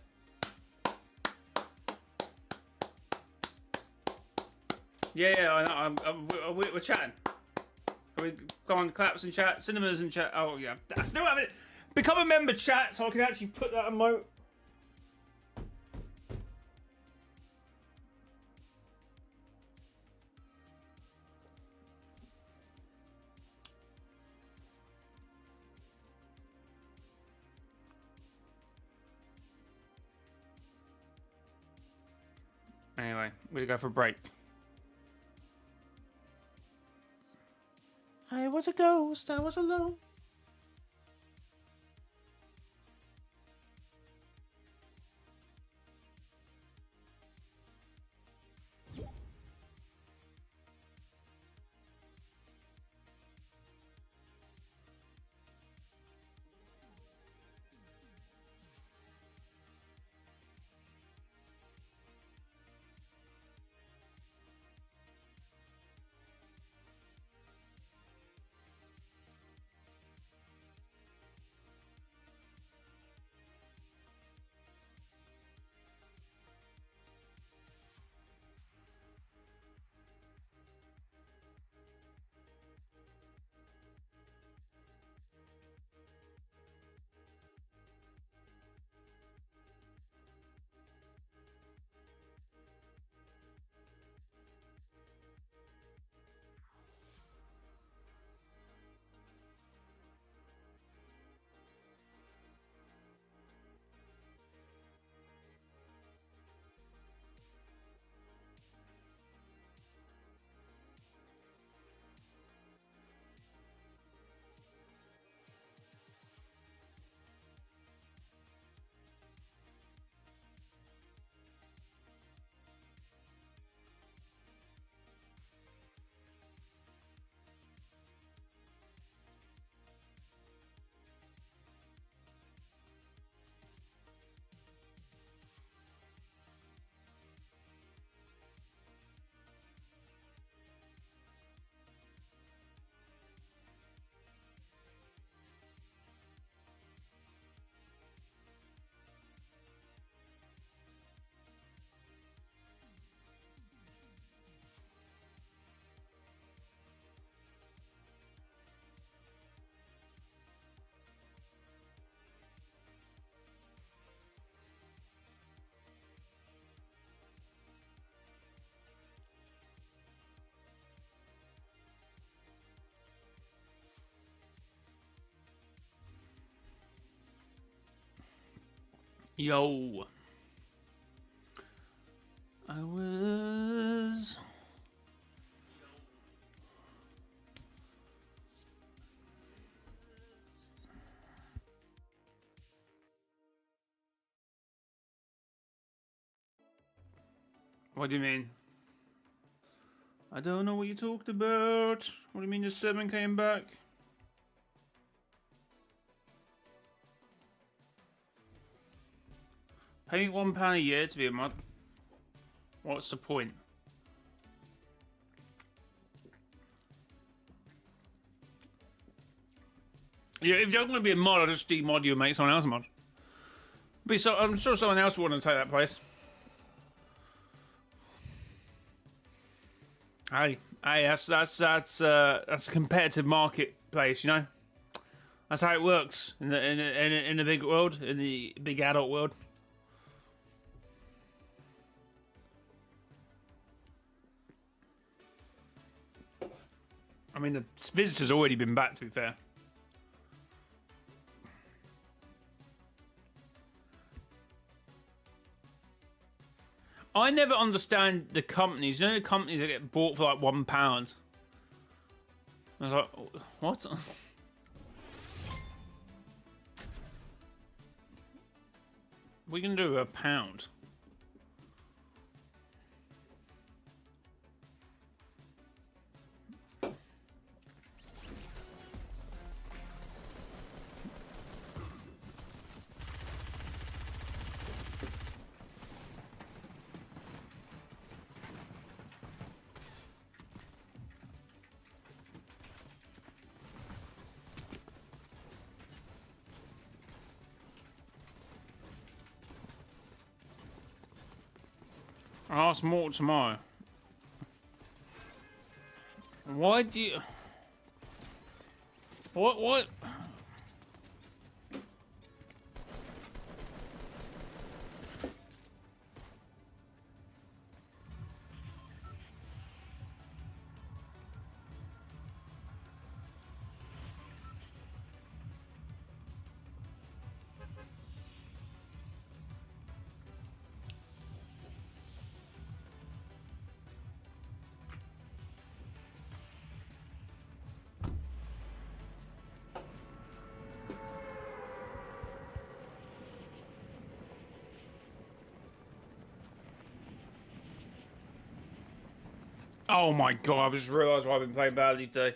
Yeah, we're chatting. Can we go on claps and chat, cinemas and chat? Oh yeah, I still have it. Become a member, chat, so I can actually put that emote. Anyway, we're gonna go for a break. I was a ghost, I was alone. Yo. I was... What do you mean? I don't know what you talked about. What do you mean the 7 came back? Paying £1 a year to be a mod? What's the point? Yeah, if you're going to be a mod, I'll just demod you and make someone else a mod. But so, I'm sure someone else will want to take that place. Hey, that's a competitive marketplace, you know. That's how it works in the big world, in the big adult world. I mean, the visitor's already been back, to be fair. I never understand the companies. You know the companies that get bought for like £1. I was like, what? We can do £1. I'll ask more tomorrow. Why do you... What? Oh my god, I've just realised why I've been playing badly today.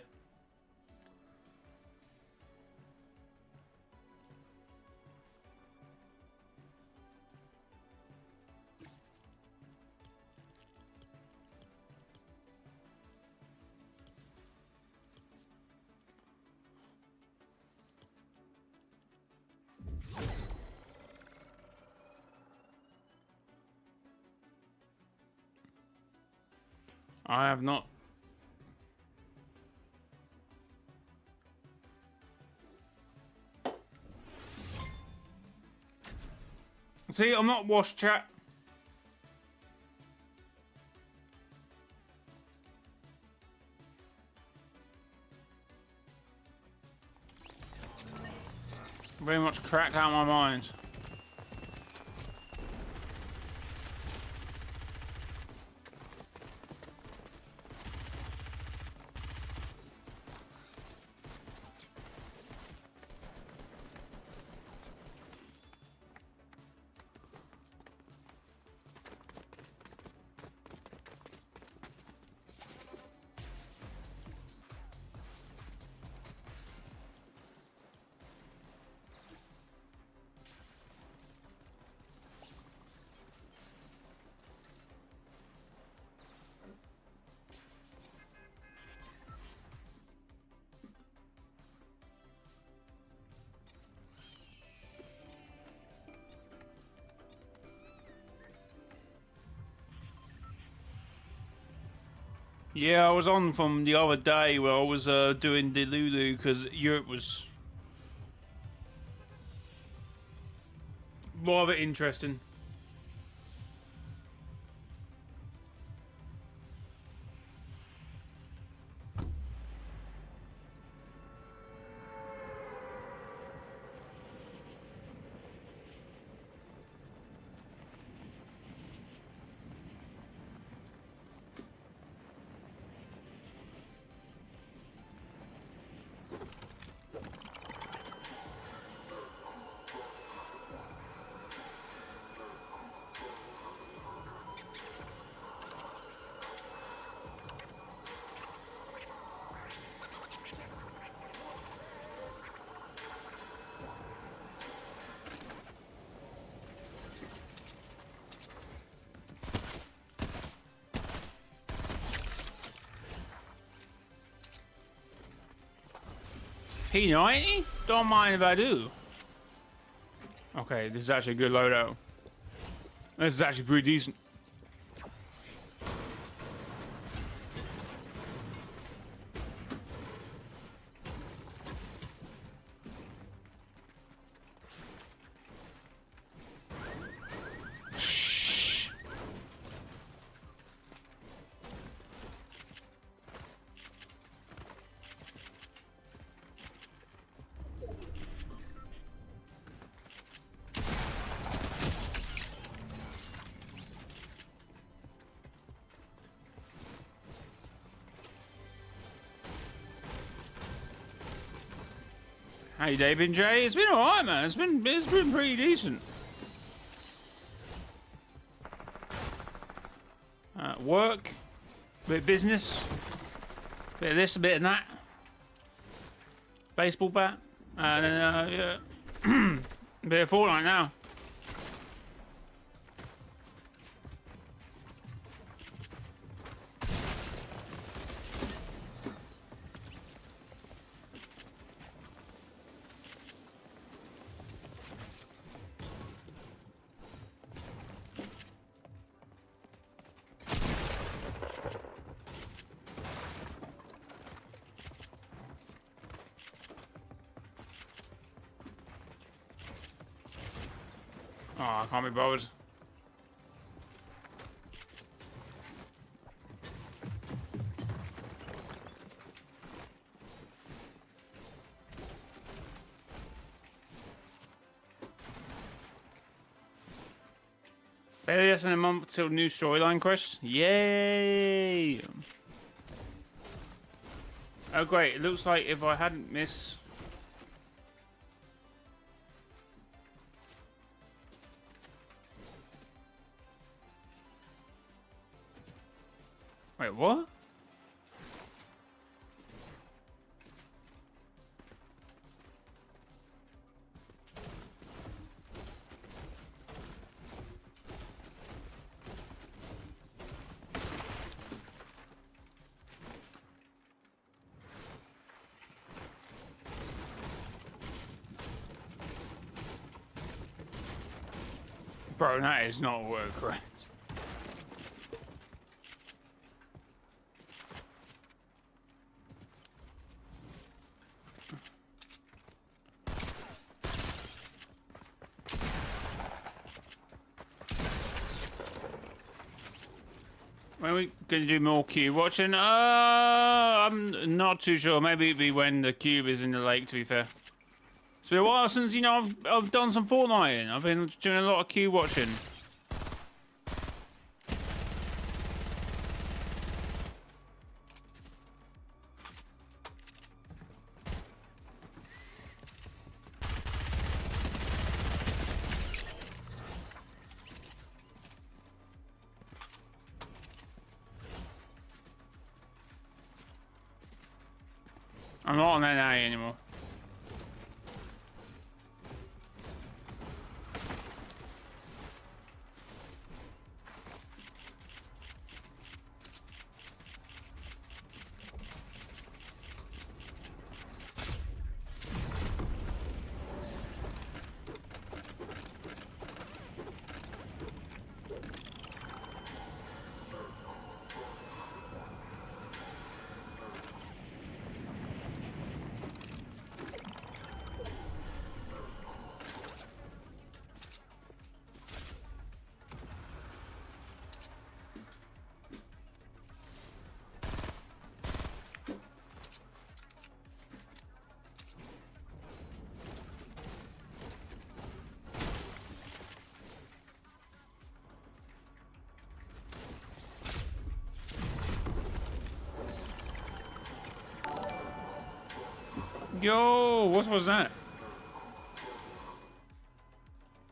I have not. See, I'm not washed, chat. Very much cracked out my mind. Yeah, I was on from the other day where I was doing DELULU because Europe was rather interesting. P90? Don't mind if I do. Okay, this is actually a good loadout. This is actually pretty decent. Shh. How you day been, Jay? It's been alright, man. It's been pretty decent. Work, bit of business, bit of this, a bit of that. Baseball bat, and then yeah, bit of Fortnite now. Oh, I can't be bothered. Barely less than a month till new storyline quest. Yay! Oh great, it looks like if I hadn't missed... Wait, what? Bro, that is not a word correct. When are we going to do more cube watching? I'm not too sure. Maybe it'd be when the cube is in the lake, to be fair. It's been a while since, you know, I've done some Fortnite. I've been doing a lot of cube watching. I'm not on NA anymore. Yo, what was that?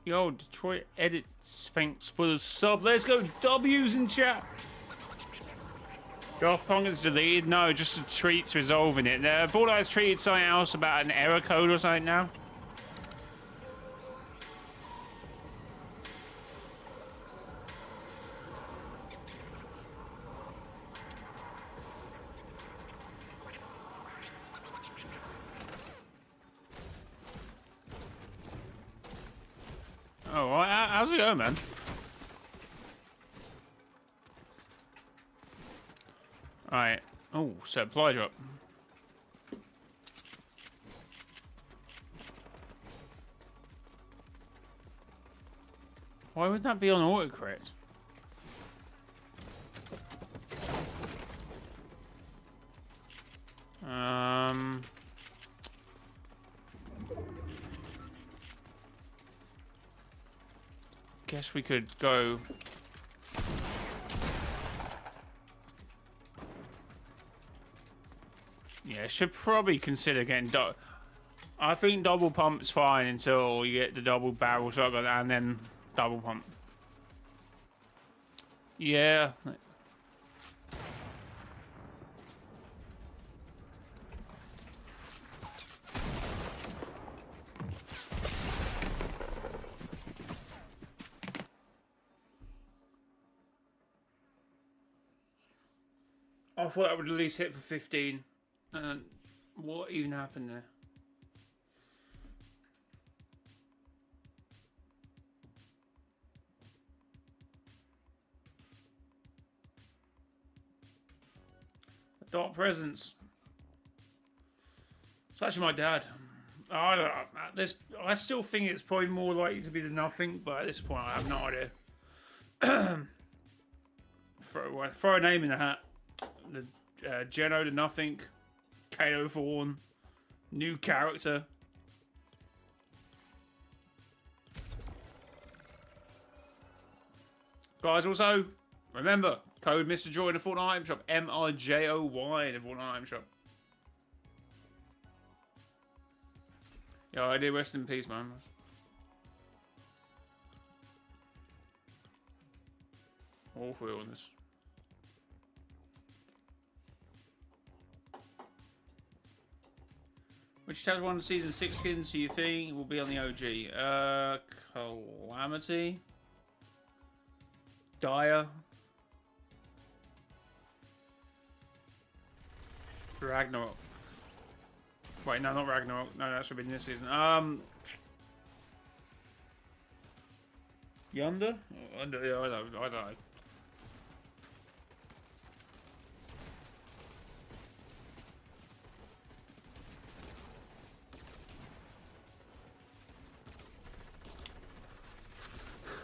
Yo, Detroit Edits, thanks for the sub. Let's go, W's in chat. Daft Punk is deleted? No, just the tweets resolving it. I thought I was tweeted something else about an error code or something now. Oh, well, how's it going, man? Alright. Oh, supply drop. Why would that be on autocorrect? Guess we could go. Yeah, should probably consider getting I think double pump's fine until you get the double barrel shotgun and then double pump. Yeah. I thought I would at least hit for 15. What even happened there? Dark Presence. It's actually my dad. I don't know. I still think it's probably more likely to be the Nothing, but at this point I have no idea. Throw a name in the hat. The Geno the Nothing. Kato Thorn. New character. Guys, also, remember, code Mr. Joy in the Fortnite item shop. mrjayowhy in the Fortnite item shop. Yeah, I did. Rest in peace, man. Awful illness. Which chapter 1 of season 6 skins do you think will be on the OG? Calamity. Dire. Ragnarok. Wait, no, not Ragnarok. No, that should be in this season. Yonder? Oh, under, yeah, I don't know.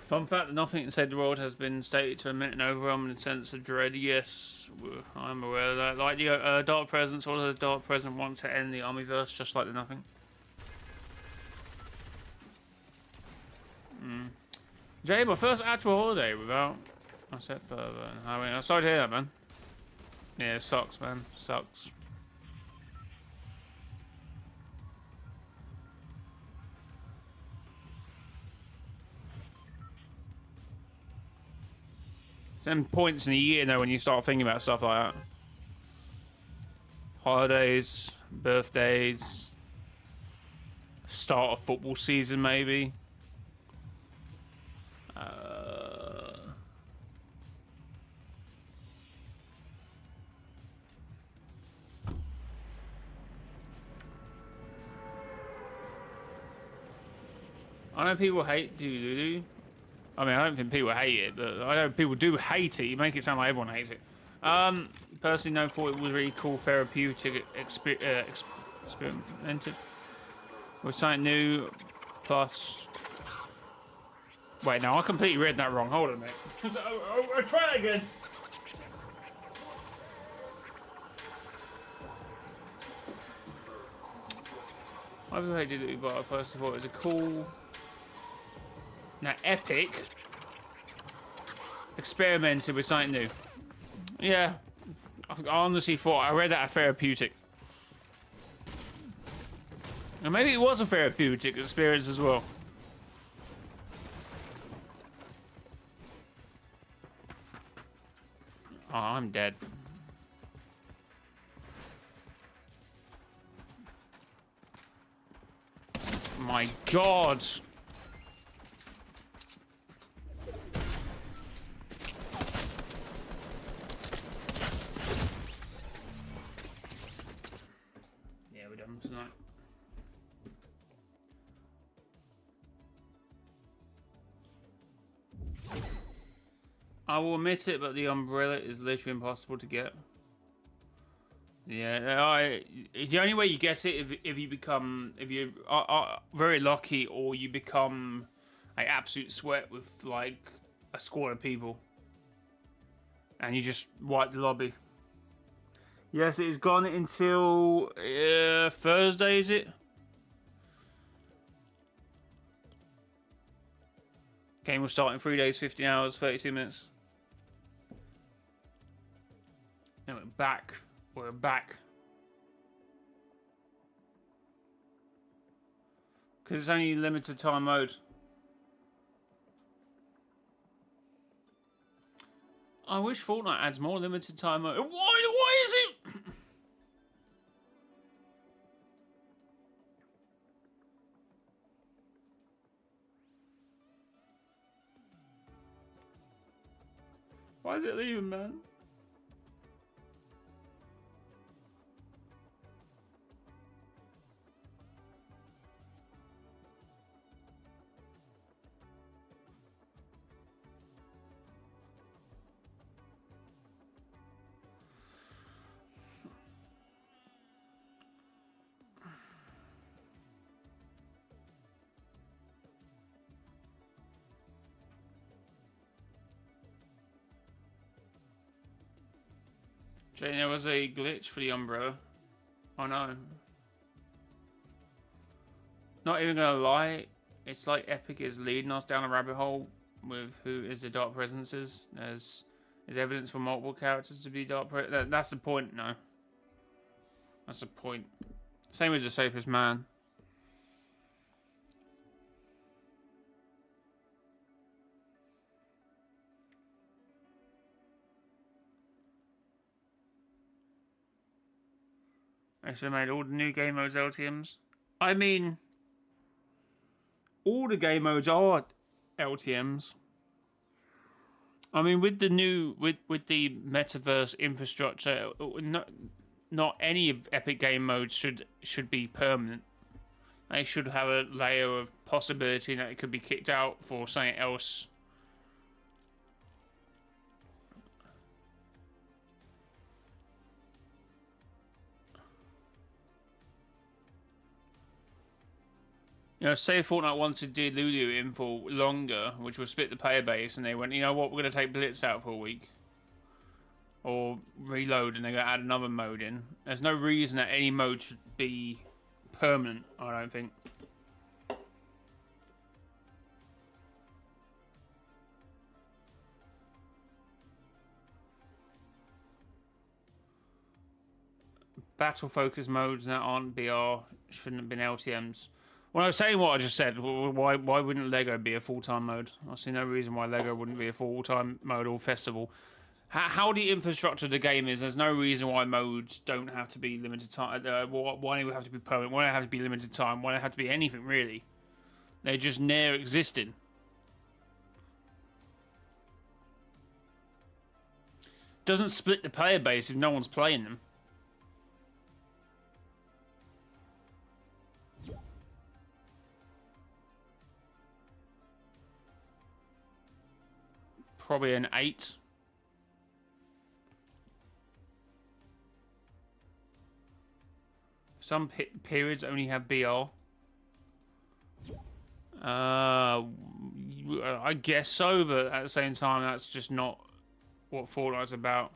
Fun fact, nothing inside the world has been stated to emit an overwhelming sense of dread. Yes, I'm aware of that. Like the Dark Presence, all the Dark Presence want to end the Armyverse, just like the Nothing. Jay, my first actual holiday without... I said further. I mean, I'm sorry to hear that, man. Yeah, it sucks, man. Sucks. It's them points in a year, though, when you start thinking about stuff like that. Holidays, birthdays, start of football season, maybe. I know people hate DELULU. I mean, I don't think people hate it, but I know people do hate it. You make it sound like everyone hates it. Personally, no, thought it was really cool, therapeutic, experimented with something new. Plus, wait, no, I completely read that wrong. Hold on a minute. I'll try it again. I hated it, but I personally thought it was a cool. Now, Epic experimented with something new. Yeah, I honestly thought I read that as therapeutic. And maybe it was a therapeutic experience as well. Oh, I'm dead. My God. Yeah, we're done for tonight. I will admit it, but the umbrella is literally impossible to get. Yeah, the only way you get it if you are very lucky, or you become an absolute sweat with like a squad of people, and you just wipe the lobby. Yes, it is gone until Thursday. Is it? Game will start in 3 days, 15 hours, 32 minutes. And we're back. We're back. Because it's only limited time mode. I wish Fortnite adds more limited time mode. Why is it? Why is it leaving, man? Jane, there was a glitch for the umbrella. Oh no. Not even gonna lie, it's like Epic is leading us down a rabbit hole with who is the Dark Presences. There's evidence for multiple characters to be Dark Presences. That's the point, no. That's the point. Same with the Safest Man. They should have made all the new game modes LTMs. I mean, all the game modes are LTMs. I mean, with the new with the metaverse infrastructure, not any of Epic game modes should be permanent. They should have a layer of possibility that it could be kicked out for something else You know, say Fortnite wanted DELULU in for longer, which will split the player base, and they went, you know what, we're going to take Blitz out for a week. Or reload, and they're going to add another mode in. There's no reason that any mode should be permanent, I don't think. Battle focus modes that aren't BR shouldn't have been LTMs. When I was saying what I just said, why wouldn't Lego be a full-time mode? I see no reason why Lego wouldn't be a full-time mode or festival. How the infrastructure of the game is, there's no reason why modes don't have to be limited time. Why they would have to be permanent? Why they have to be limited time? Why they have to be anything really? They're just near existing. Doesn't split the player base if no one's playing them. Probably an 8. Some periods only have BR. I guess so, but at the same time, that's just not what Fortnite's about.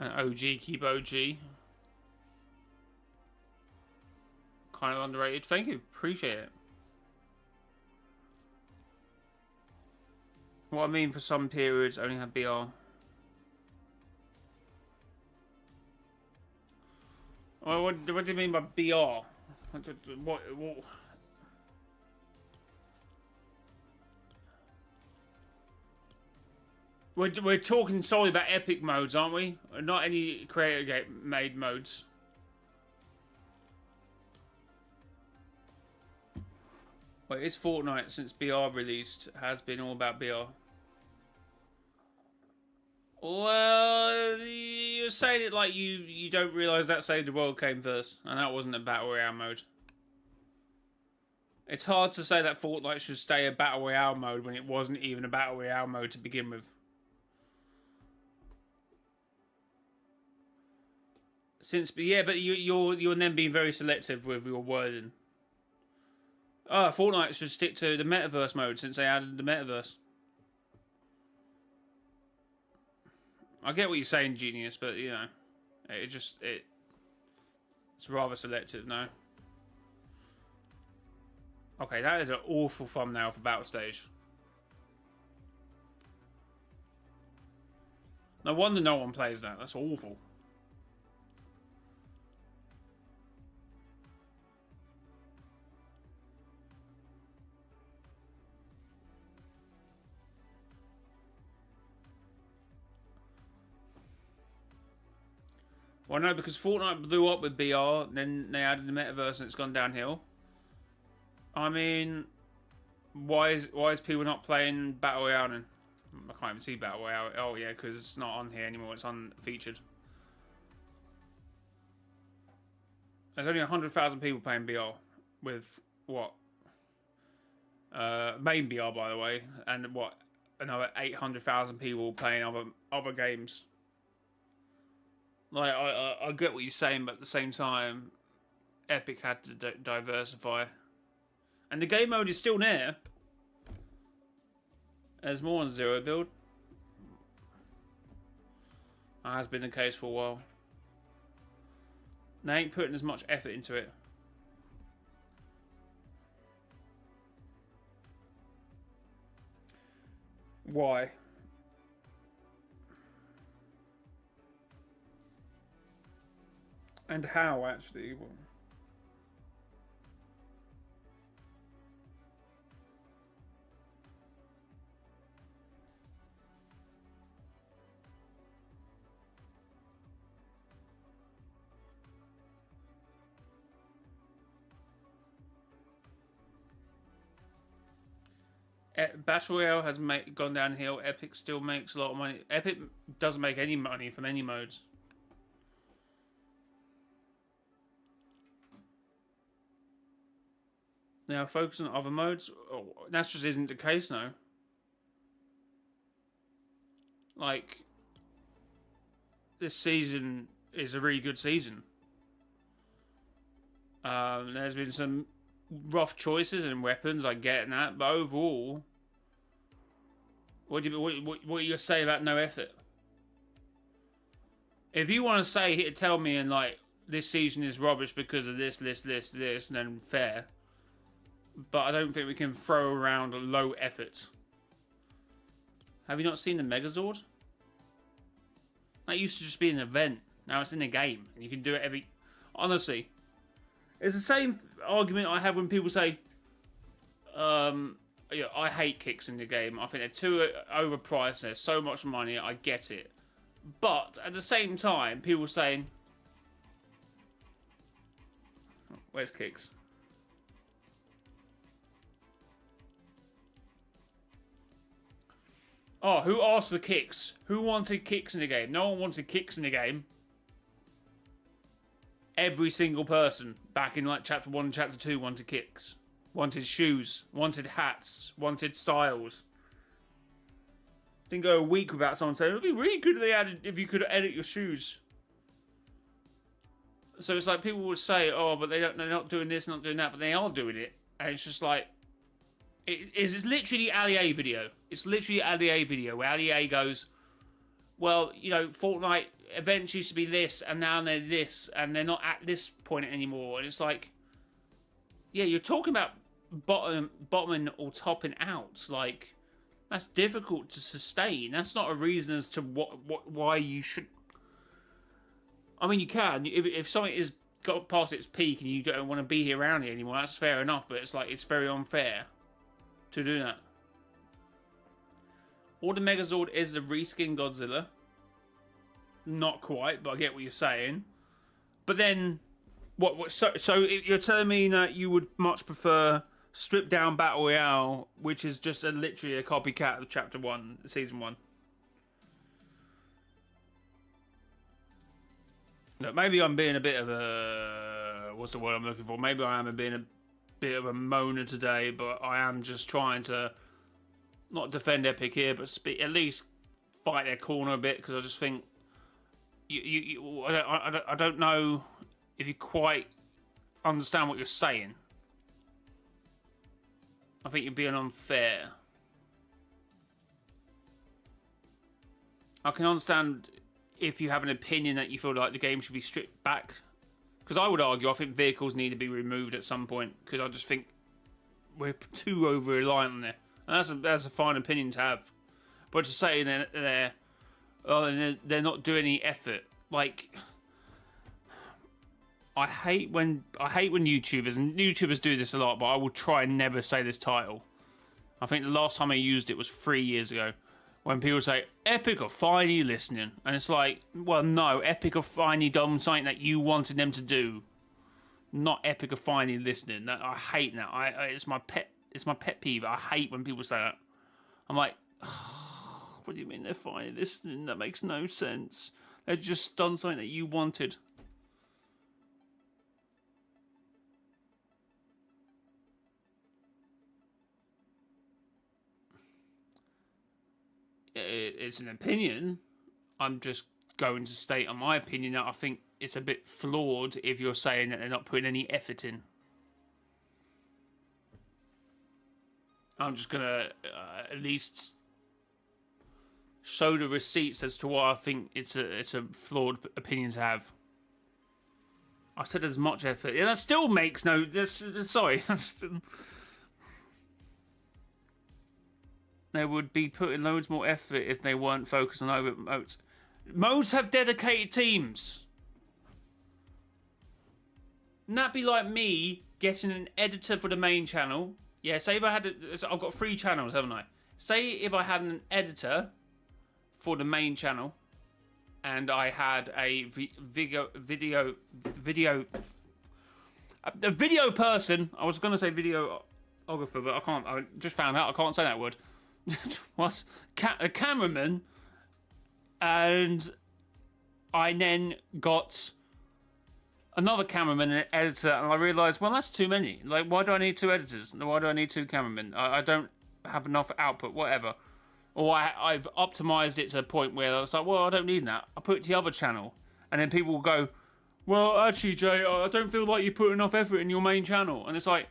And OG, keep OG. Kind of underrated. Thank you. Appreciate it. What I mean for some periods only have BR. What do you mean by BR? What? We're talking solely about epic modes, aren't we? Not any creator-made modes. Wait, is Fortnite since BR released has been all about BR? Well, you're saying it like you don't realise that Save the World came first, and that wasn't a Battle Royale mode. It's hard to say that Fortnite should stay a Battle Royale mode when it wasn't even a Battle Royale mode to begin with. Yeah, but you're then being very selective with your wording. Fortnite should stick to the metaverse mode since they added the metaverse. I get what you're saying, Genius, but you know, it's rather selective, no. Okay, that is an awful thumbnail for Battle Stage. No wonder no one plays that. That's awful. Well, no, because Fortnite blew up with BR, then they added the metaverse and it's gone downhill. I mean, why is people not playing Battle Royale then? I can't even see Battle Royale. Oh yeah, because it's not on here anymore. It's unfeatured. There's only 100,000 people playing BR with what? Main BR, by the way, and what? Another 800,000 people playing other games. Like, I get what you're saying, but at the same time, Epic had to diversify. And the game mode is still there. There's more on Zero Build. That has been the case for a while. They ain't putting as much effort into it. Why? And how, actually? Battle Royale has gone downhill. Epic still makes a lot of money. Epic doesn't make any money from any modes. Now, focus on other modes. Oh, that just isn't the case now. Like, this season is a really good season. There's been some rough choices and weapons, I get that, but overall, what are you gonna say about no effort? If you want to say, tell me, and like this season is rubbish because of this, and then fair. But I don't think we can throw around low effort. Have you not seen the Megazord? That used to just be an event. Now it's in a game, and you can do it every. Honestly, it's the same argument I have when people say, yeah, I hate kicks in the game. I think they're too overpriced. There's so much money. I get it. But at the same time, people saying, where's kicks? Oh, who asked for kicks? Who wanted kicks in the game? No one wanted kicks in the game. Every single person back in like chapter 1 and chapter 2 wanted kicks. Wanted shoes. Wanted hats. Wanted styles. Didn't go a week without someone saying, it would be really good if you could edit your shoes. So it's like people would say, oh, but they're not doing this, not doing that, but they are doing it. And it's just like, it's literally Ali A video. It's literally Ali A video where Ali A goes, well, you know, Fortnite events used to be this, and now they're this, and they're not at this point anymore. And it's like, yeah, you're talking about bottoming or topping out. Like, that's difficult to sustain. That's not a reason as to why you should. I mean, you can if something is got past its peak and you don't want to be here around it anymore. That's fair enough, but it's like it's very unfair to do that. Or the Megazord is the reskin Godzilla. Not quite, but I get what you're saying. But then, so you're telling me that you would much prefer stripped down Battle Royale, which is just literally a copycat of Chapter 1, Season 1. Look, maybe I'm being a bit of a... What's the word I'm looking for? Maybe I am being a bit of a moaner today, but I am just trying to not defend Epic here, but at least fight their corner a bit, because I just think I don't know if you quite understand what you're saying. I think you're being unfair. I can understand if you have an opinion that you feel like the game should be stripped back. Because I would argue, I think vehicles need to be removed at some point. Because I just think we're too over-reliant on it. And that's a fine opinion to have. But to say they're not doing any effort. Like, I hate when YouTubers, and YouTubers do this a lot, but I will try and never say this title. I think the last time I used it was 3 years ago. When people say, Epic are finally listening. And it's like, well, no, Epic are finally done something that you wanted them to do. Not Epic are finally listening. I hate that. It's my pet peeve. I hate when people say that. I'm like, oh, what do you mean they're finally listening? That makes no sense. They've just done something that you wanted. It's an opinion. I'm just going to state on my opinion that I think it's a bit flawed if you're saying that they're not putting any effort in. I'm just going to at least show the receipts as to why I think it's a flawed opinion to have. I said as much effort. Yeah, that still makes no... sorry. They would be putting loads more effort if they weren't focused on over modes. Modes have dedicated teams. Wouldn't that be like me getting an editor for the main channel? Yeah, say if I had... I've got 3 channels, haven't I? Say if I had an editor for the main channel and I had a video person... I was going to say video but I can't. I just found out I can't say that word. What? A cameraman, and I then got another cameraman and an editor, and I realised, well, that's too many. Like, why do I need 2 editors? Why do I need 2 cameramen? I don't have enough output, whatever. Or I've optimised it to a point where I was like, well, I don't need that. I put it to the other channel. And then people will go, well, actually, Jay, I don't feel like you put enough effort in your main channel. And it's like,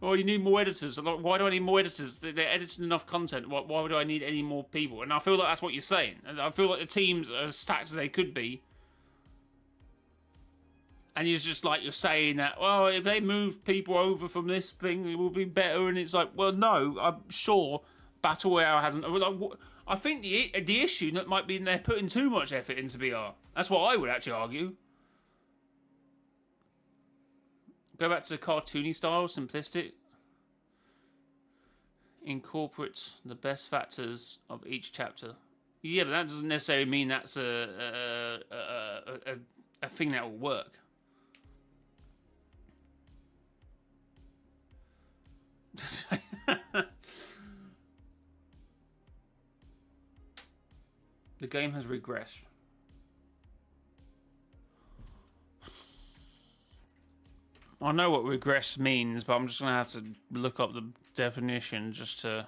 well, you need more editors. Like, why do I need more editors? They're editing enough content. Why do I need any more people? And I feel like that's what you're saying. And I feel like the teams are as stacked as they could be. And it's just like you're saying that, well, if they move people over from this thing, it will be better. And it's like, well, no, I'm sure Battle Royale hasn't. I think the issue that might be they're putting too much effort into BR. That's what I would actually argue. Go back to the cartoony style, simplistic. Incorporates the best factors of each chapter. Yeah, but that doesn't necessarily mean that's a thing that will work. The game has regressed. I know what regress means, but I'm just going to have to look up the definition just to...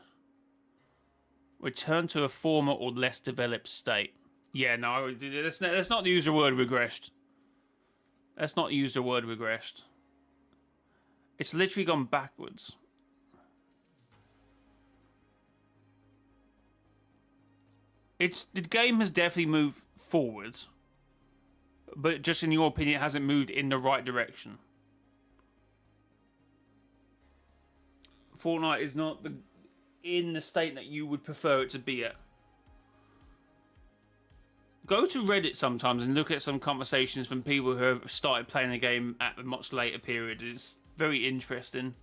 Return to a former or less developed state. Yeah, no, let's not use the word regressed. Let's not use the word regressed. It's literally gone backwards. The game has definitely moved forwards, but just in your opinion, it hasn't moved in the right direction. Fortnite is not in the state that you would prefer it to be at. Go to Reddit sometimes and look at some conversations from people who have started playing the game at a much later period. It's very interesting.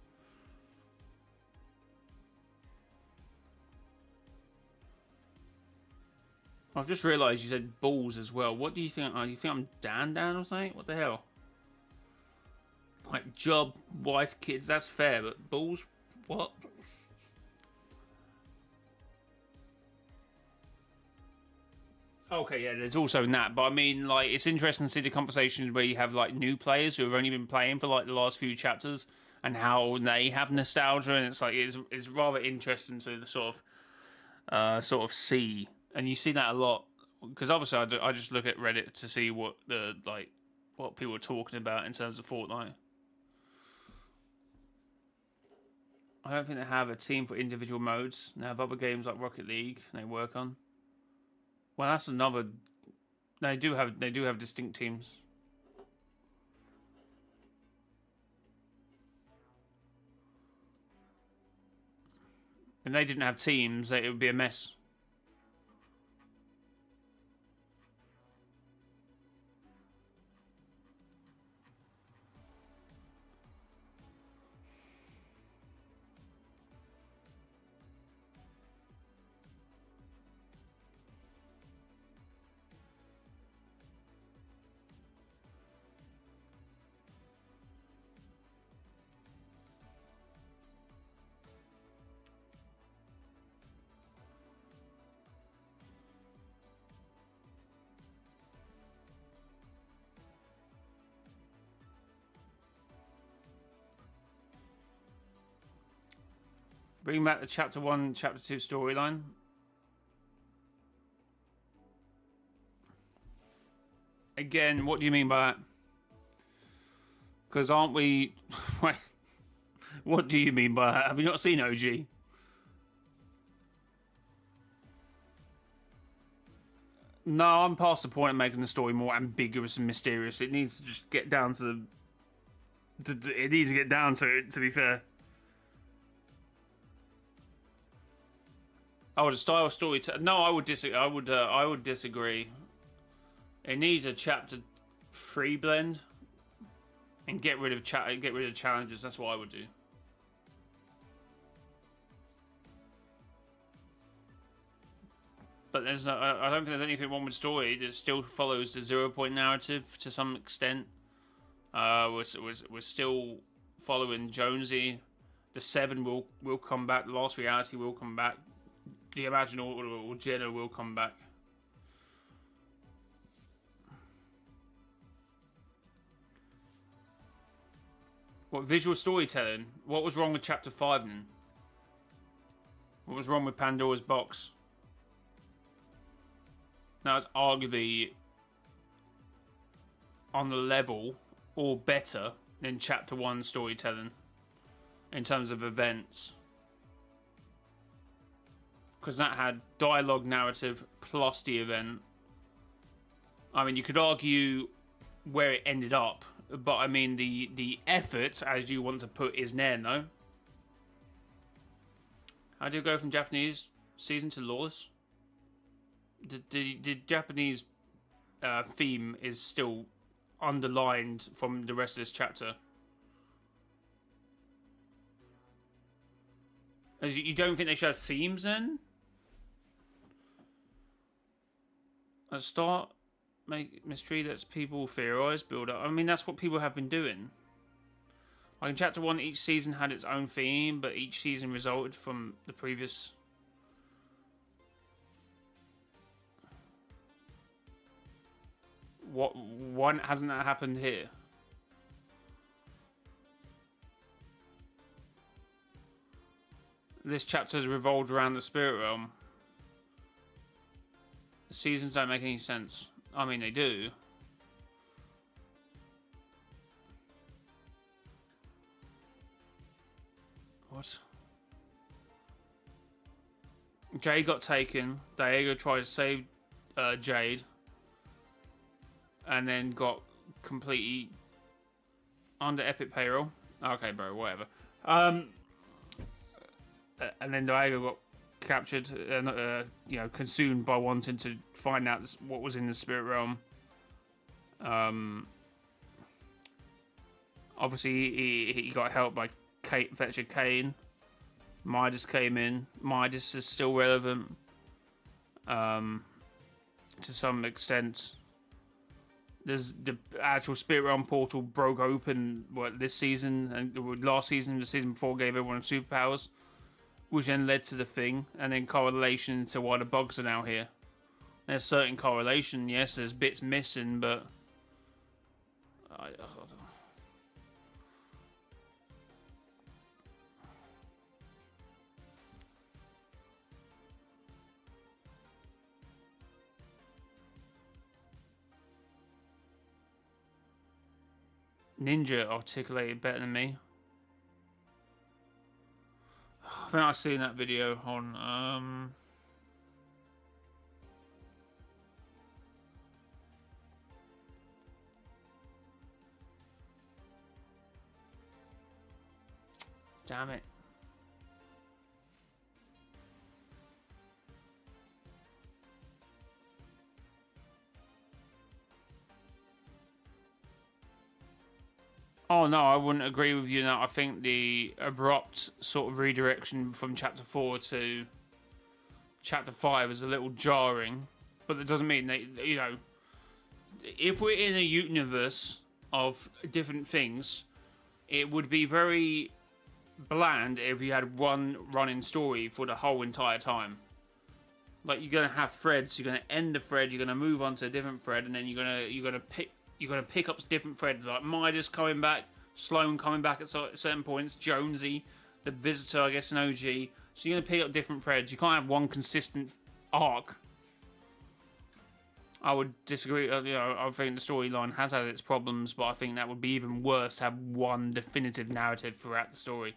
I've just realised you said balls as well. What do you think? You think I'm Dan or something? What the hell? Like job, wife, kids, that's fair, but balls? What? Okay, yeah, there's also that, but I mean, like, it's interesting to see the conversations where you have, like, new players who have only been playing for, like, the last few chapters, and how they have nostalgia, and it's, like, it's rather interesting to sort of see, and you see that a lot, because obviously I just look at Reddit to see what people are talking about in terms of Fortnite. I don't think they have a team for individual modes. They have other games like Rocket League they work on. Well, that's another. They do have distinct teams. If they didn't have teams, it would be a mess. Bring back the chapter 1, chapter 2 storyline. Again, what do you mean by that? Because aren't we... What do you mean by that? Have you not seen OG? No, I'm past the point of making the story more ambiguous and mysterious. It needs to just get down to it needs to get down to it, to be fair. Oh, the style of story. No, I would disagree. I would disagree. It needs a chapter 3 blend, and get rid of challenges. That's what I would do. But there's no, I don't think there's anything wrong with story. It still follows the 0 point narrative to some extent. We're still following Jonesy The Seven will come back. The Last Reality will come back. The Imaginal or Jenna will come back. What, visual storytelling? What was wrong with Chapter 5 then? What was wrong with Pandora's Box? Now it's arguably on the level or better than Chapter 1 storytelling in terms of events. Because that had dialogue, narrative, plus the event. I mean, you could argue where it ended up, but I mean, the effort, as you want to put, is there, no? How do you go from Japanese season to Lawless? The Japanese theme is still underlined from the rest of this chapter. As you don't think they should have themes then? At the start, make mystery that people theorize, build up. I mean, that's what people have been doing. Like in Chapter 1, each season had its own theme, but each season resulted from the previous. Why hasn't that happened here? This chapter has revolved around the spirit realm. The seasons don't make any sense. I mean, they do. What? Jade got taken. Diego tried to save Jade. And then got completely under epic payroll. Okay, bro, whatever. And then Diego got captured, you know, consumed by wanting to find out what was in the spirit realm. Obviously, he got help by Fetcher Kane. Midas came in. Midas is still relevant to some extent. There's the actual spirit realm portal broke open this season, and last season, the season before, gave everyone superpowers, which then led to the thing, and then correlation to why the bugs are now here. There's certain correlation, yes, there's bits missing, but I don't know. Ninja articulated better than me. I think I've seen that video on damn it. Oh no, I wouldn't agree with you now. I think the abrupt sort of redirection from Chapter 4 to Chapter 5 is a little jarring, but that doesn't mean that, you know, if we're in a universe of different things, it would be very bland if you had one running story for the whole entire time. Like, you're gonna have threads, you're gonna end the thread, you're gonna move on to a different thread, and then you're gonna pick up different threads, like Midas coming back, Sloane coming back at certain points, Jonesy, the Visitor, I guess, an OG. So you're going to pick up different threads. You can't have one consistent arc. I would disagree. You know, I think the storyline has had its problems, but I think that would be even worse to have one definitive narrative throughout the story.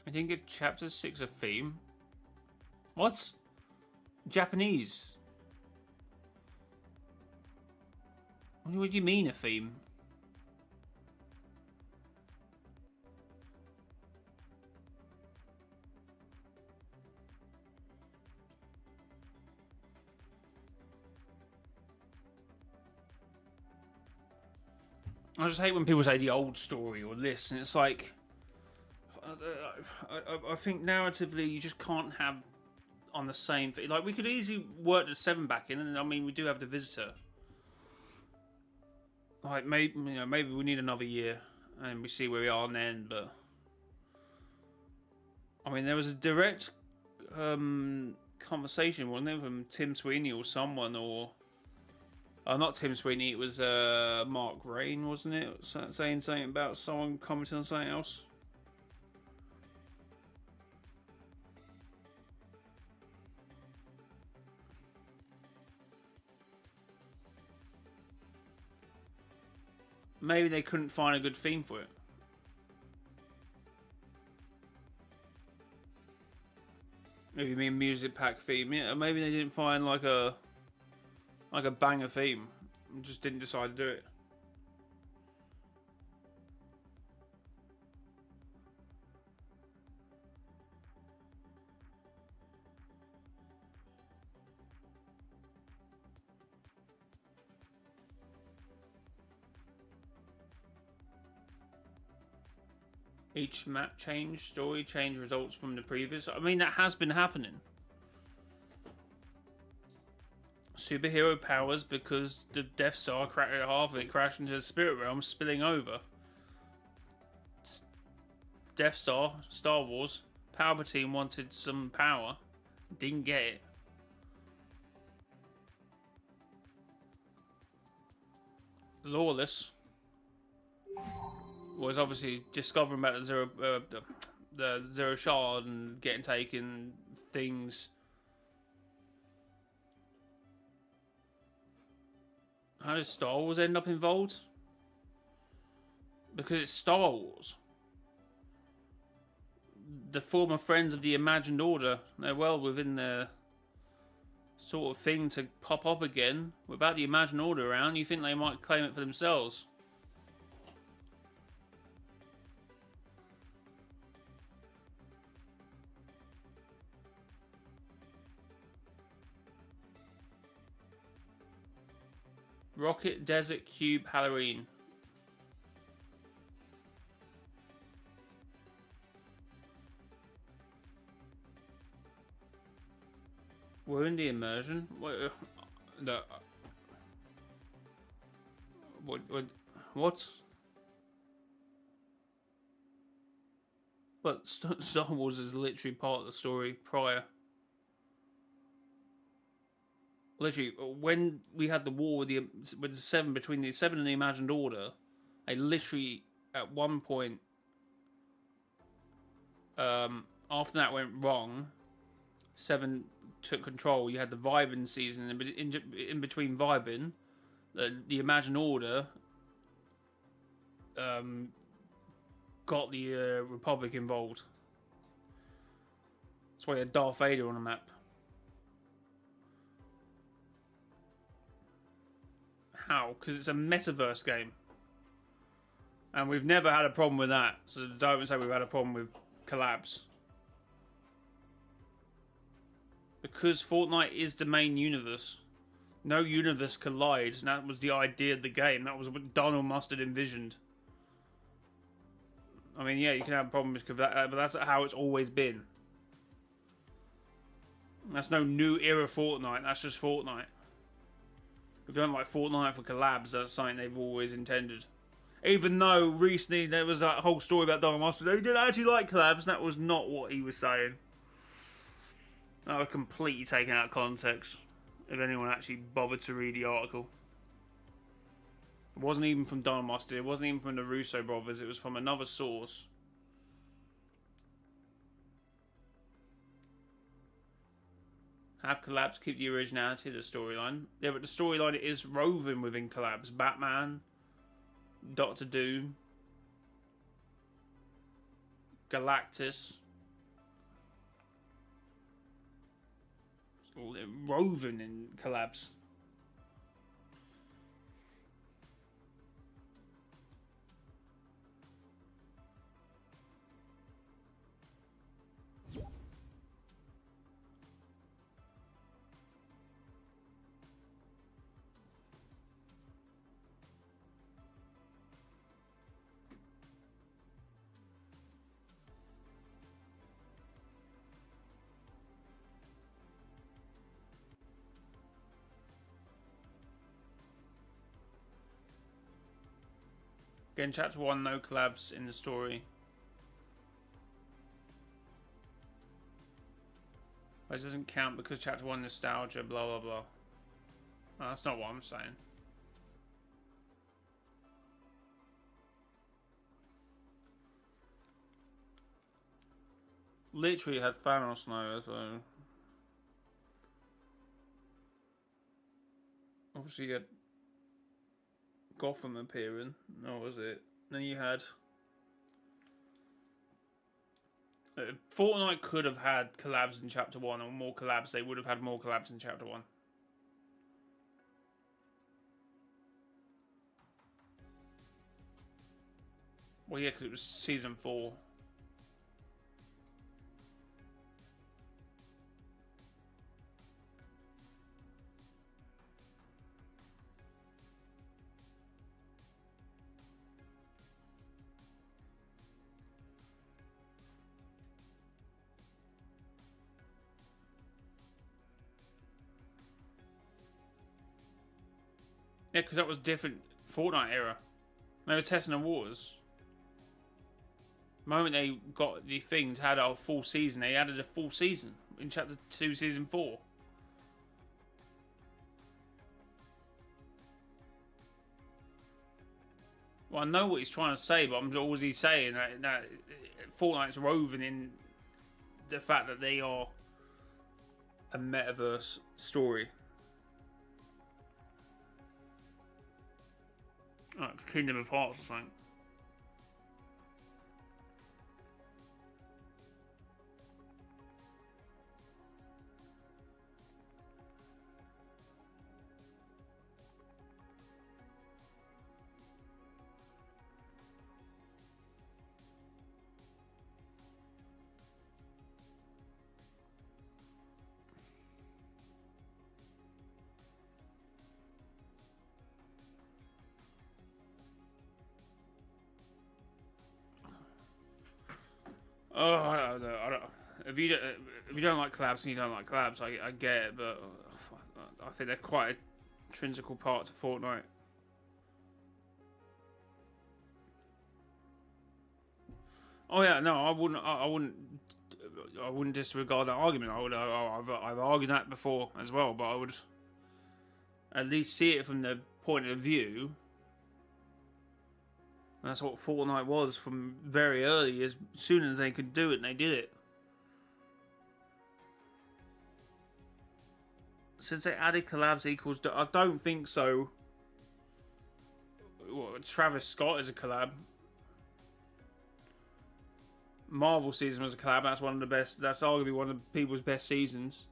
I didn't give Chapter 6 a theme. What? Japanese? What do you mean a theme? I just hate when people say the old story or this, and it's like, I think narratively you just can't have on the same thing. Like, we could easily work the 7 back in, and I mean, we do have the visitor. Like, maybe, you know, maybe we need another year, and we see where we are then. But I mean, there was a direct conversation, wasn't there, from Tim Sweeney or someone, or not Tim Sweeney. It was Mark Rain, wasn't it? Saying something about someone commenting on something else. Maybe they couldn't find a good theme for it. Maybe you mean music pack theme. Yeah, maybe they didn't find like a banger theme. Just didn't decide to do it. Each map change, story change results from the previous. I mean, that has been happening. Superhero powers because the Death Star, half of it crashed into the spirit realm, spilling over. Death Star, Star Wars, Palpatine wanted some power, didn't get it. Lawless was obviously discovering about the Zero Shard and getting taken things. How did Star Wars end up involved? Because it's Star Wars. The former friends of the Imagined Order, they're well within their sort of thing to pop up again. Without the Imagined Order around, you think they might claim it for themselves. Rocket, Desert, Cube, Halloween. We're in the immersion. What? What? But Star Wars is literally part of the story prior. Literally, when we had the war with the 7, between the 7 and the Imagined Order, I literally at one point, after that went wrong, 7 took control. You had the Vibin season, and in between Vibin, the Imagined Order got the Republic involved. That's why you had Darth Vader on the map. How? Because it's a metaverse game. And we've never had a problem with that. So don't say we've had a problem with collabs. Because Fortnite is the main universe. No universe collides. And that was the idea of the game. That was what Donald Mustard envisioned. I mean, yeah, you can have problems with that, but that's how it's always been. That's no new era Fortnite. That's just Fortnite. If you don't like Fortnite for collabs, that's something they've always intended. Even though recently there was that whole story about Donald Mustard, he didn't actually like collabs, and that was not what he was saying. That was completely taken out of context, if anyone actually bothered to read the article. It wasn't even from Donald Mustard, it wasn't even from the Russo brothers, it was from another source. Have collabs keep the originality of the storyline. Yeah, but the storyline is woven within collabs. Batman, Doctor Doom, Galactus. It's all woven in collabs. Again, chapter 1, no collabs in the story. But it doesn't count because chapter 1 nostalgia, blah blah blah. No, that's not what I'm saying. Literally had Thanos now, so obviously you had Gotham appearing. No, was it? Then you had Fortnite could have had collabs in chapter 1 or more collabs. They would have had more collabs in chapter 1. Well, yeah, because it was season 4. Yeah, because that was different Fortnite era. They were testing the waters. The moment they got the things, had a full season, they added a full season in chapter 2, season 4. Well, I know what he's trying to say, but I'm always he's saying that Fortnite's woven in the fact that they are a metaverse story. Like Kingdom of Hearts or something. Oh, I don't know. If you don't like collabs and you don't like collabs, I get it, but I think they're quite an intrinsical part to Fortnite. Oh yeah, no, I wouldn't disregard that argument. I've argued that before as well, but I would at least see it from the point of view. And that's what Fortnite was from very early. As soon as they could do it, they did it. Since they added collabs equals... I don't think so. What, Travis Scott is a collab. Marvel season was a collab. That's one of the best. That's arguably one of people's best seasons.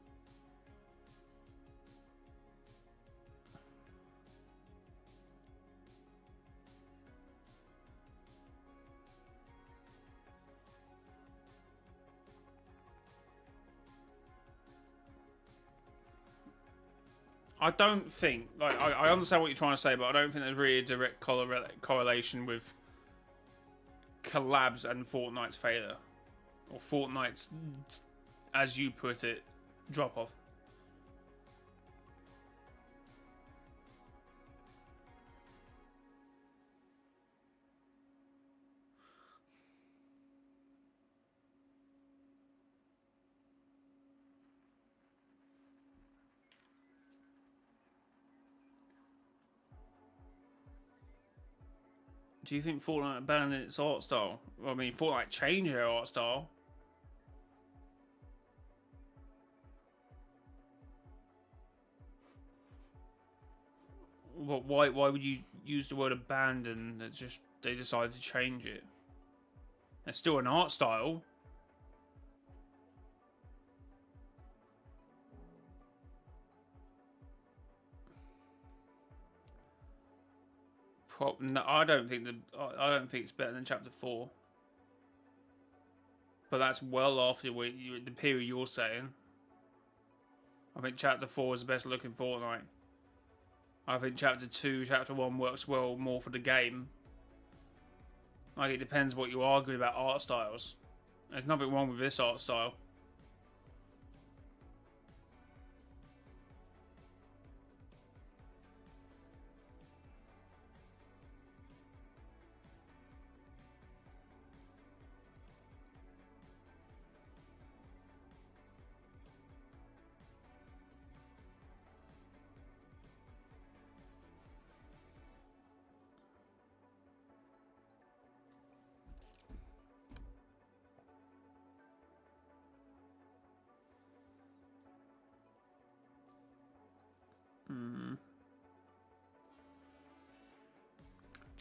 I don't think, like, I understand what you're trying to say, but I don't think there's really a direct correlation with collabs and Fortnite's failure. Or Fortnite's, as you put it, drop off. Do you think Fortnite abandoned its art style? Well, I mean, Fortnite changed their art style. But why would you use the word abandon? It's just they decided to change it. It's still an art style. No, I don't think it's better than Chapter 4. But that's well after the period you're saying. I think Chapter 4 is the best looking Fortnite. I think Chapter 2, Chapter 1 works well more for the game. Like, it depends what you argue about art styles. There's nothing wrong with this art style.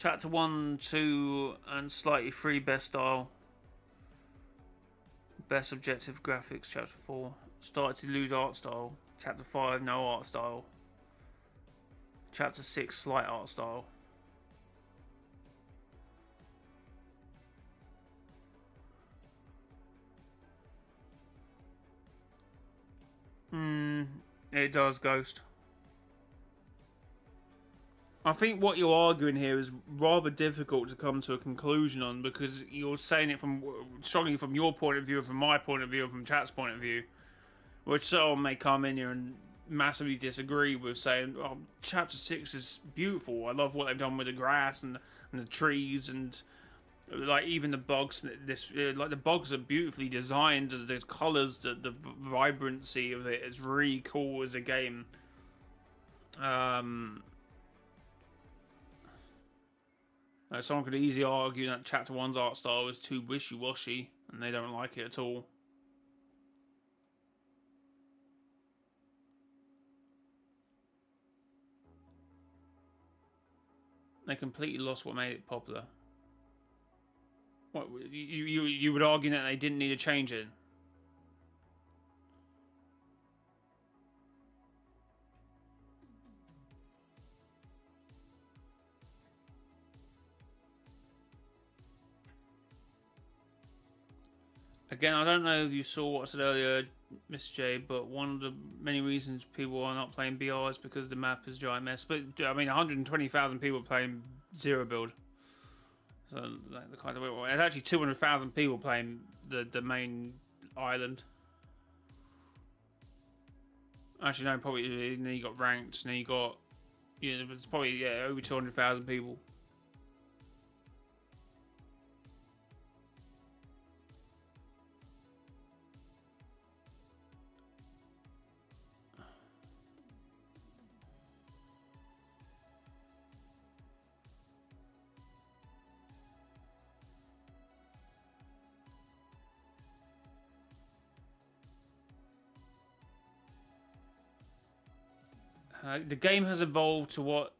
Chapter 1, 2, and slightly 3 best style. Best objective graphics. Chapter 4 started to lose art style. Chapter 5 no art style. Chapter 6 slight art style. It does, Ghost. I think what you're arguing here is rather difficult to come to a conclusion on, because you're saying it from strongly from your point of view, from my point of view, and from chat's point of view, which someone may come in here and massively disagree with, saying, "Oh, chapter 6 is beautiful. I love what they've done with the grass and the trees and like even the bugs. Like the bugs are beautifully designed. The colors, the vibrancy of it is really cool as a game." Someone could easily argue that Chapter 1's art style is too wishy-washy, and they don't like it at all. They completely lost what made it popular. What, you would argue that they didn't need to change it? Again, I don't know if you saw what I said earlier, Mr. J, but one of the many reasons people are not playing BR is because the map is a giant mess. But I mean, 120,000 people playing zero build. So the kind of there's actually 200,000 people playing the main island. Actually, no, probably. Then you got ranked. And then you got it's probably over 200,000 people. The game has evolved to what?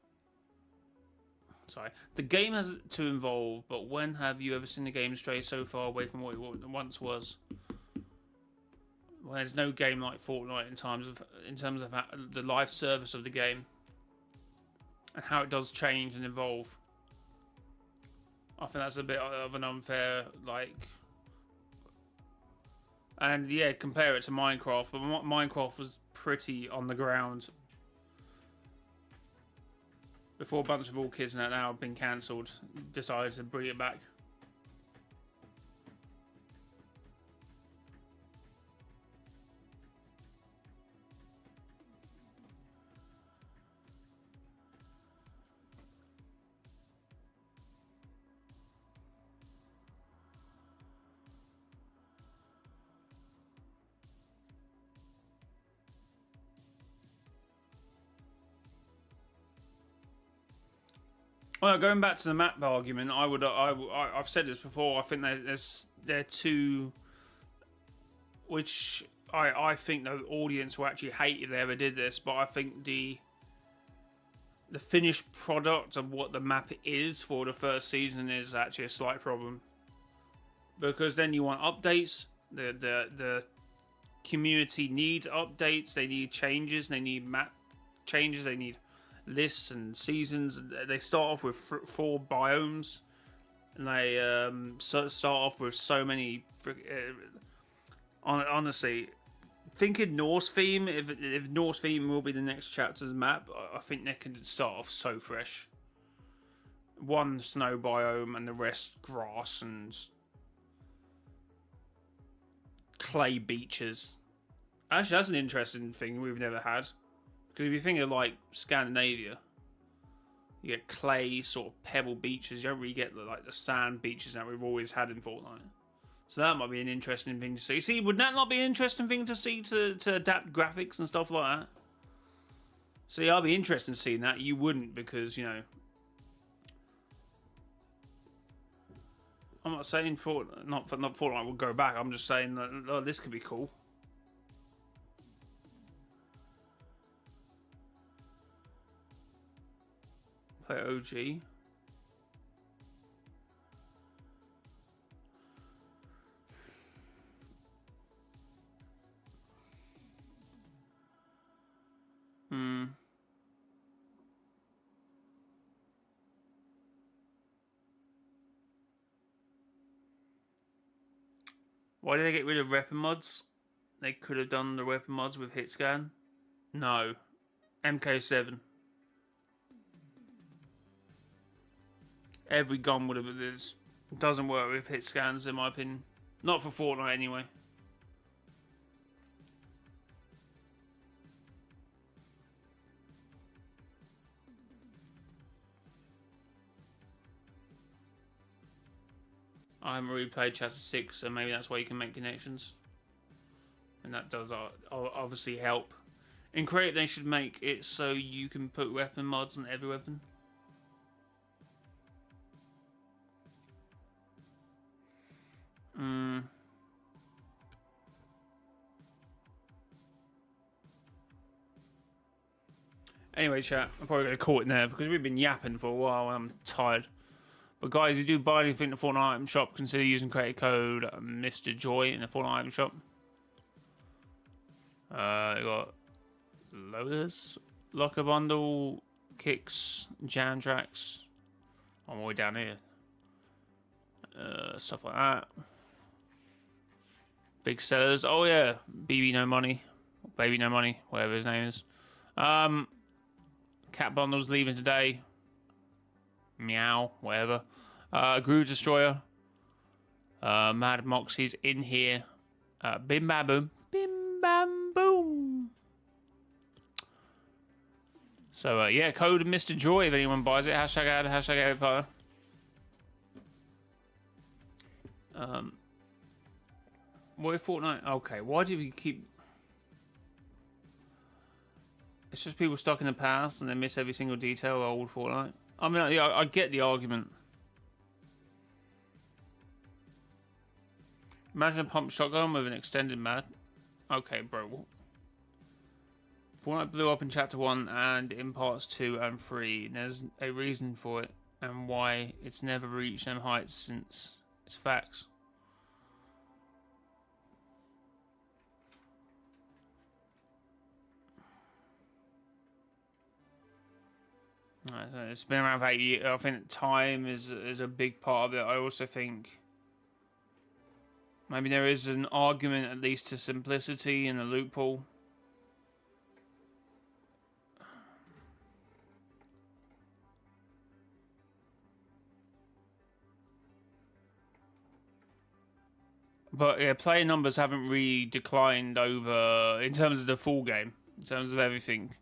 Sorry, the game has to evolve, but when have you ever seen the game stray so far away from what it once was? Well, there's no game like Fortnite in terms of the life service of the game and how it does change and evolve. I think that's a bit of an unfair and yeah, compare it to Minecraft, but Minecraft was pretty on the ground before a bunch of all kids that now have been cancelled decided to bring it back. Well, going back to the map argument, I've said this before. I think they're two, which I think the audience will actually hate if they ever did this. But I think the finished product of what the map is for the first season is actually a slight problem, because then you want updates. The community needs updates. They need changes. They need map changes. They need lists and seasons. They start off with 4 biomes, and they start off with so many. Honestly, thinking Norse theme. If Norse theme will be the next chapter's map, I think they can start off so fresh. 1 snow biome and the rest grass and clay beaches. Actually, that's an interesting thing we've never had. Because if you think of like Scandinavia, you get clay sort of pebble beaches. You don't really get like the sand beaches that we've always had in Fortnite. So that might be an interesting thing to see. See, would that not be an interesting thing to see to adapt graphics and stuff like that? See, I'd be interested in seeing that. You wouldn't, because I'm not saying not Fortnite will go back. I'm just saying that this could be cool. Play OG. Why did they get rid of weapon mods? They could have done the weapon mods with hit scan. No. MK7. Every gun would have. This doesn't work with hit scans, in my opinion. Not for Fortnite, anyway. I haven't really played Chapter 6, so maybe that's why you can make connections. And that does obviously help. In Create, they should make it so you can put weapon mods on every weapon. Anyway, chat, I'm probably going to call it there because we've been yapping for a while and I'm tired. But guys, if you do buy anything in the Fortnite item shop, consider using creator code mrjayowhy in the Fortnite item shop. You got loaders, locker bundle, kicks, jam tracks. I'm all the way down here. Stuff like that. Big sellers. Oh yeah, BB No Money, Baby No Money, whatever his name is. Cat bundles leaving today. Meow, whatever. Groove Destroyer. Mad Moxie's in here. Bim Bam Boom. Bim Bam Boom. So, yeah, code Mr. Joy if anyone buys it. Hashtag ad, hashtag Empire. Why Fortnite? Okay, why do we keep... It's just people stuck in the past and they miss every single detail of old Fortnite. I mean, yeah, I get the argument. Imagine a pump shotgun with an extended mag. Okay, bro. Fortnite blew up in Chapter 1 and in Parts 2 and 3. There's a reason for it and why it's never reached them heights since. It's facts. It's been around for 8 years. I think time is a big part of it. I also think maybe there is an argument at least to simplicity and a loophole. But yeah, player numbers haven't really declined over in terms of the full game, in terms of everything.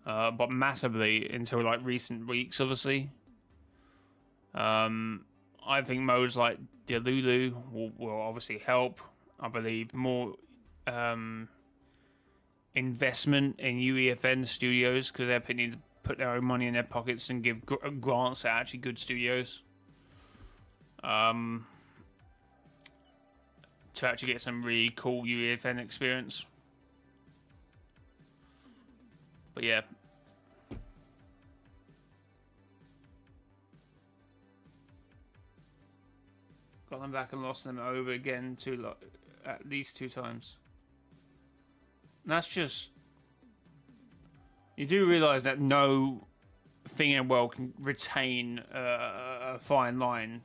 But massively until like recent weeks, obviously. I think modes like DELULU will obviously help. I believe more investment in UEFN studios because they're putting to put their own money in their pockets and give grants to actually good studios. To actually get some really cool UEFN experience. But yeah. Got them back and lost them over again at least 2 times. And that's just... You do realise that no thing in the world can retain a fine line.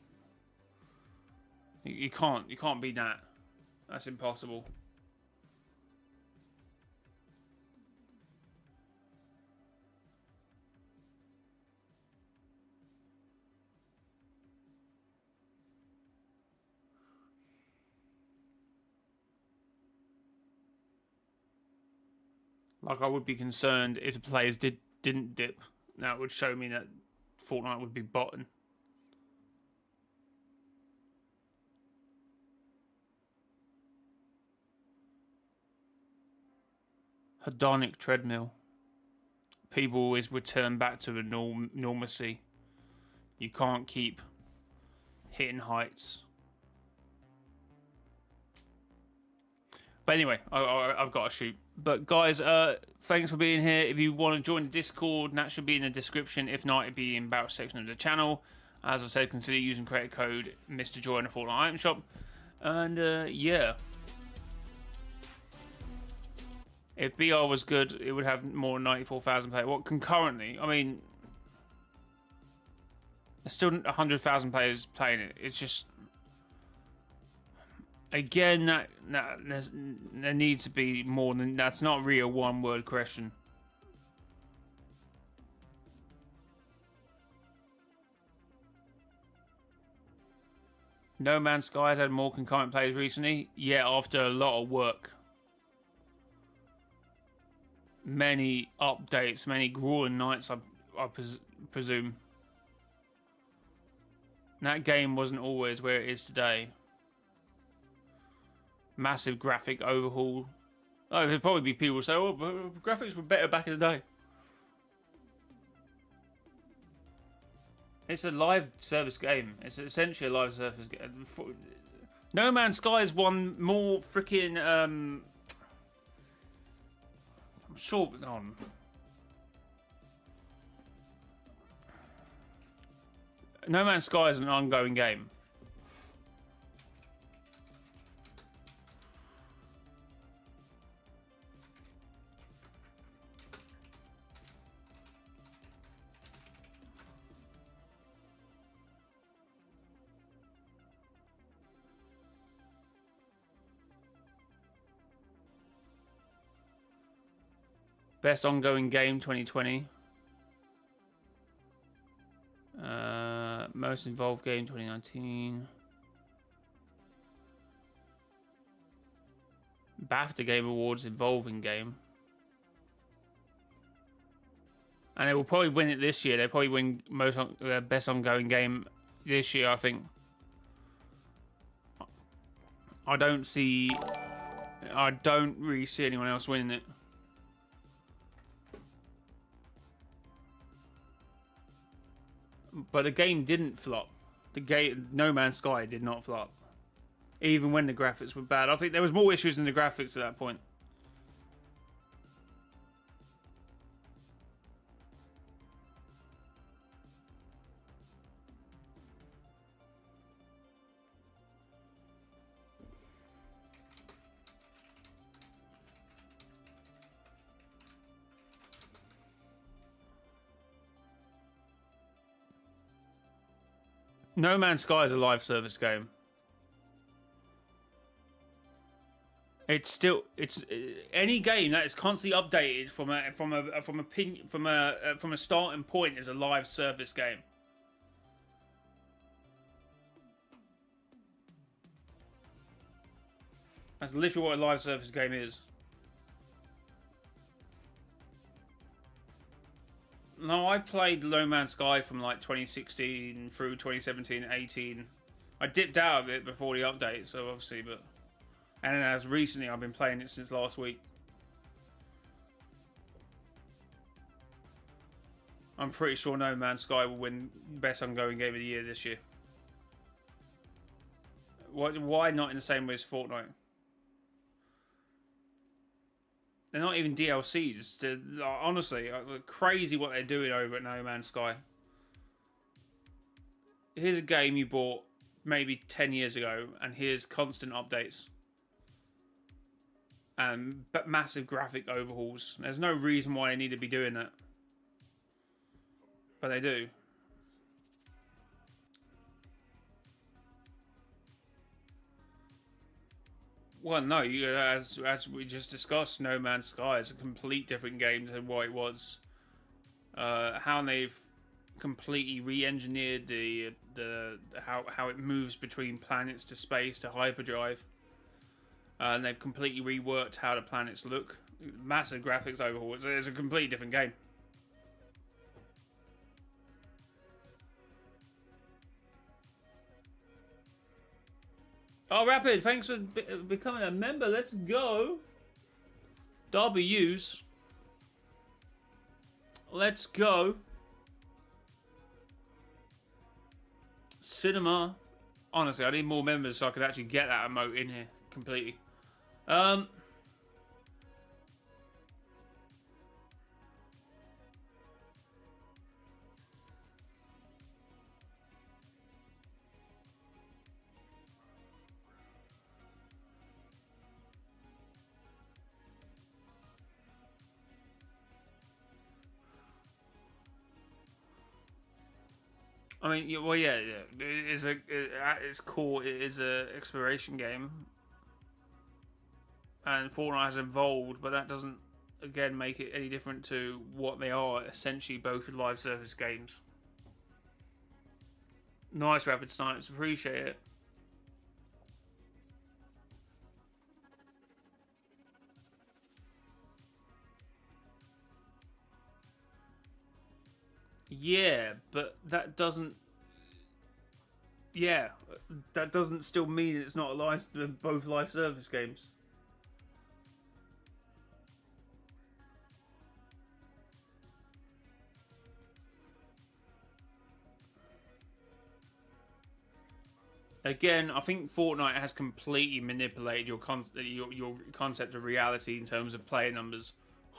You can't beat that. That's impossible. Like, I would be concerned if the players didn't dip. That would show me that Fortnite would be botting. Hedonic treadmill. People always return back to the normalcy. You can't keep hitting heights. But anyway, I've got to shoot. But guys, thanks for being here. If you want to join the Discord, that should be in the description. If not, it'd be in the about section of the channel. As I said, consider using creator code mrjayowhy in the Fortnite item shop. And yeah. If BR was good, it would have more than 94,000 players. What concurrently? I mean, there's still 100,000 players playing it. It's just... Again, there needs to be more than that's. Not really a one-word question. No Man's Sky has had more concurrent players recently. Yeah, after a lot of work. Many updates, many grueling nights, I presume. And that game wasn't always where it is today. Massive graphic overhaul. Oh, there'd probably be people who say, oh, but graphics were better back in the day. It's a live service game. It's essentially a live service game. No Man's Sky has won more freaking, I'm sure, No Man's Sky is an ongoing game. Best ongoing game 2020. Most involved game 2019. BAFTA Game Awards involving game. And they will probably win it this year. They'll probably win best ongoing game this year, I think. I don't really see anyone else winning it. But the game didn't flop. The game, No Man's Sky, did not flop. Even when the graphics were bad. I think there was more issues in the graphics at that point. No Man's Sky is a live service game. It's any game that is constantly updated from a starting point is a live service game. That's literally what a live service game is. No, I played No Man's Sky from like 2016 through 2017, 18. I dipped out of it before the update, so obviously, but... And as recently, I've been playing it since last week. I'm pretty sure No Man's Sky will win Best Ongoing Game of the Year this year. Why not in the same way as Fortnite? They're not even DLCs. Honestly, crazy what they're doing over at No Man's Sky. Here's a game you bought maybe 10 years ago, and here's constant updates. But massive graphic overhauls. There's no reason why they need to be doing that. But they do. Well, no, as we just discussed, No Man's Sky is a complete different game than what it was. How they've completely re-engineered how it moves between planets to space to hyperdrive. And they've completely reworked how the planets look. Massive graphics overhaul. It's a completely different game. Oh, Rapid, thanks for becoming a member. Let's go. W's. Let's go. Cinema. Honestly, I need more members so I can actually get that emote in here completely. I mean, well, yeah. It is at its core, it is a exploration game. and Fortnite has evolved, but that doesn't, again, make it any different to what they are, essentially both live service games. Nice, Rapid Snipes. Appreciate it. Yeah, but that doesn't... Yeah, that doesn't still mean it's not both live service games. Again, I think Fortnite has completely manipulated your concept of reality in terms of player numbers.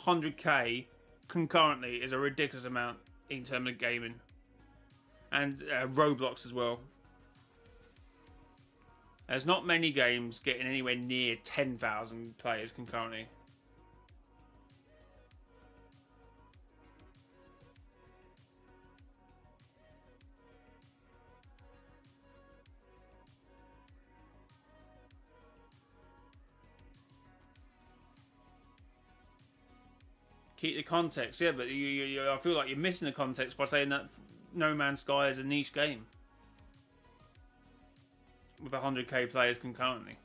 100k concurrently is a ridiculous amount in terms of gaming. And Roblox as well. There's not many games getting anywhere near 10,000 players concurrently. Keep the context, yeah, but I feel like you're missing the context by saying that No Man's Sky is a niche game with 100k players concurrently.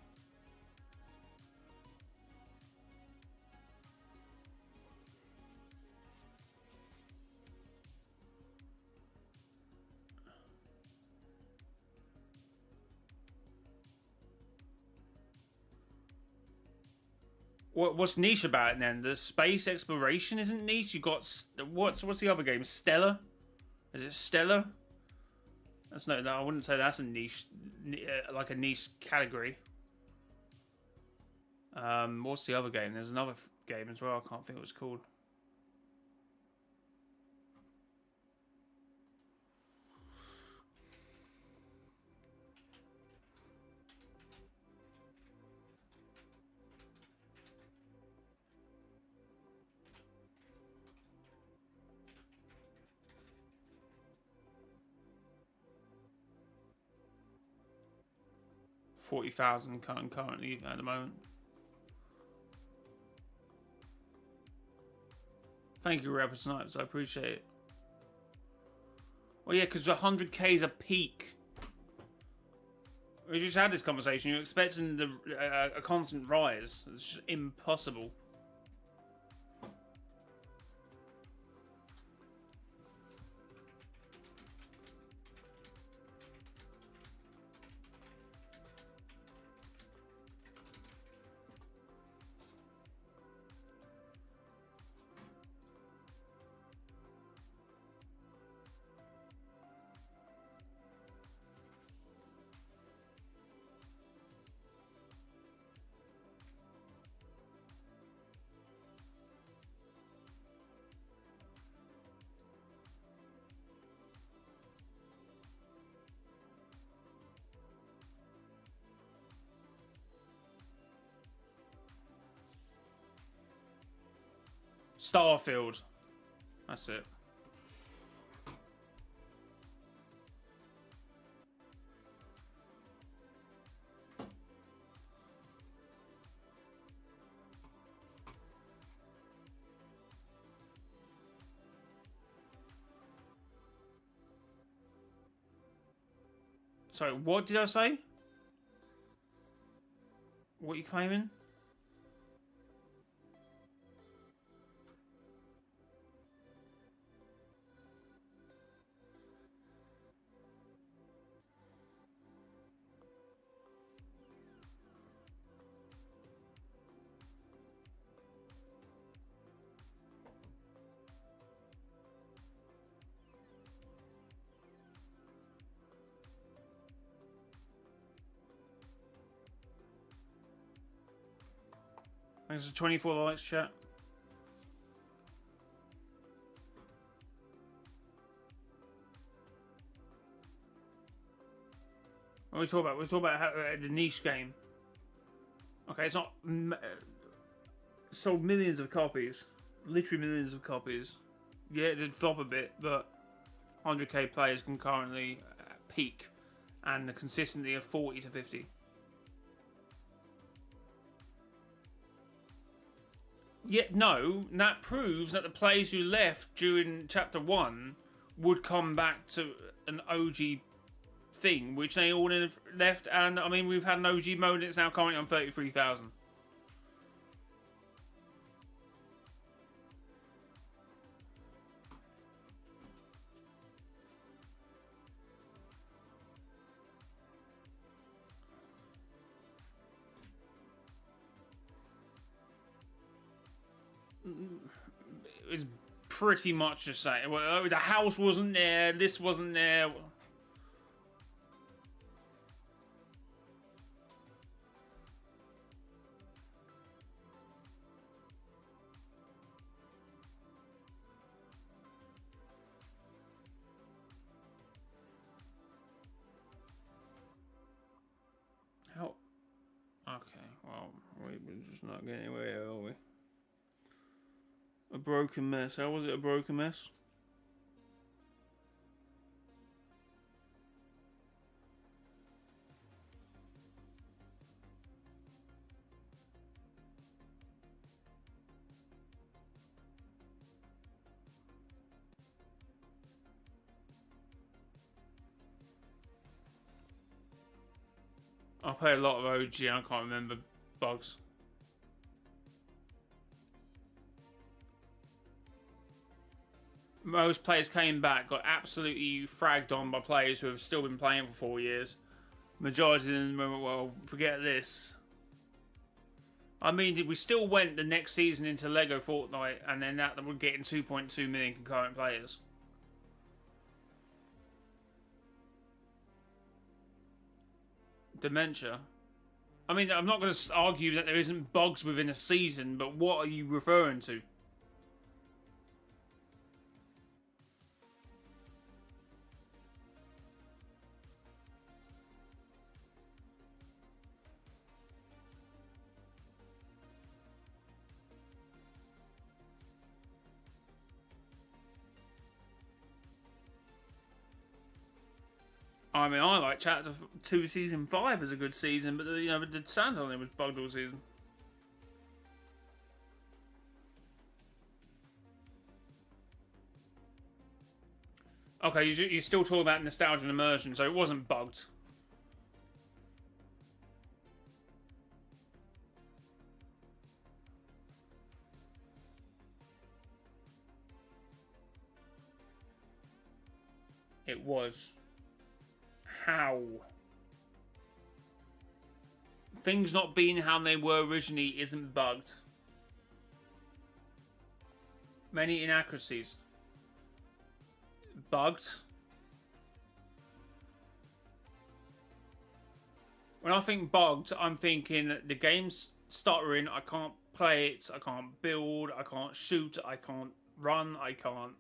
What's niche about it then? The space exploration isn't niche. You got what's the other game? Stellar? Is it Stellar? That's no. I wouldn't say that's a niche, like a niche category. What's the other game? There's another game as well. I can't think what it's called. $40,000 currently at the moment. Thank you, Rapid Snipes. I appreciate it. Well, yeah, because 100k is a peak. We just had this conversation. You're expecting a constant rise. It's just impossible. Starfield. That's it. Sorry, what did I say? What are you claiming? Thanks for 24 likes, chat. What are we talking about? We're talking about the niche game. Okay, it's not sold millions of copies, literally millions of copies. Yeah, it did flop a bit, but 100k players concurrently peak, and consistently of 40 to 50. Yet no, that proves that the players who left during Chapter 1 would come back to an OG thing, which they all left, and I mean, we've had an OG mode, and it's now currently on 33,000. It's pretty much the same. Well, the house wasn't there, this wasn't there. How? Okay, well, we're just not getting anywhere, are we? A broken mess. How was it a broken mess? I play a lot of OG and I can't remember bugs. Most players came back, got absolutely fragged on by players who have still been playing for 4 years. Majority of them went, well, forget this. I mean, we still went the next season into Lego Fortnite, and then that we're getting 2.2 million concurrent players. Dementia. I mean, I'm not going to argue that there isn't bugs within a season, but what are you referring to? I mean, I like Chapter 2 Season 5 as a good season, but, you know, the Santa on it was bugged all season. Okay, you're still talking about nostalgia and immersion, so it wasn't bugged. It was. How? Things not being how they were originally isn't bugged. Many inaccuracies. Bugged. When I think bugged, I'm thinking that the game's stuttering, I can't play it, I can't build, I can't shoot, I can't run, I can't.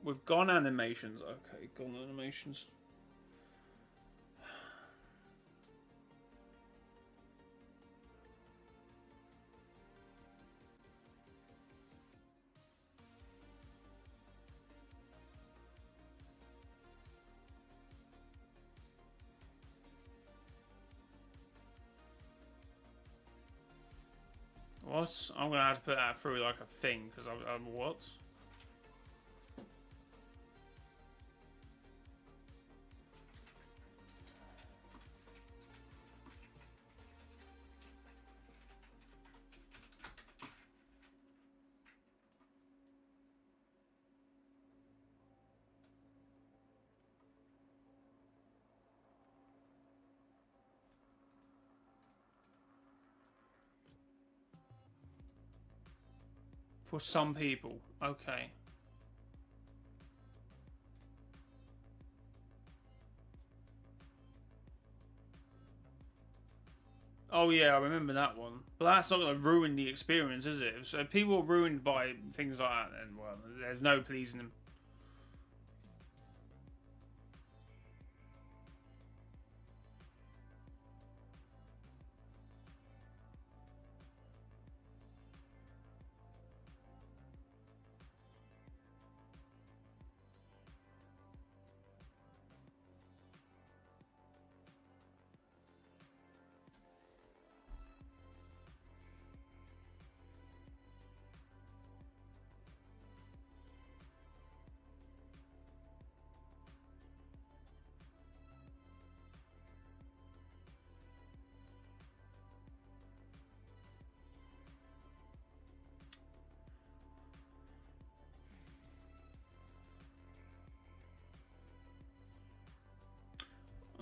With gone animations. Okay, gone animations. What? I'm gonna have to put that through like a thing because I'm what? For some people, okay. Oh yeah, I remember that one. But that's not going to ruin the experience, is it? So if people are ruined by things like that, then well, there's no pleasing them.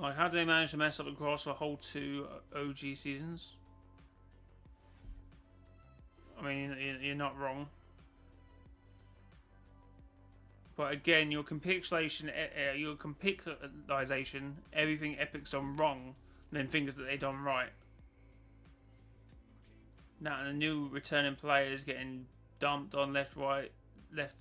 Like, how do they manage to mess up the grass for a whole 2 OG seasons? I mean, you're not wrong. But again, your compixelation, everything Epic's done wrong, and then things that they done right. Now the new returning players getting dumped on left, right, left.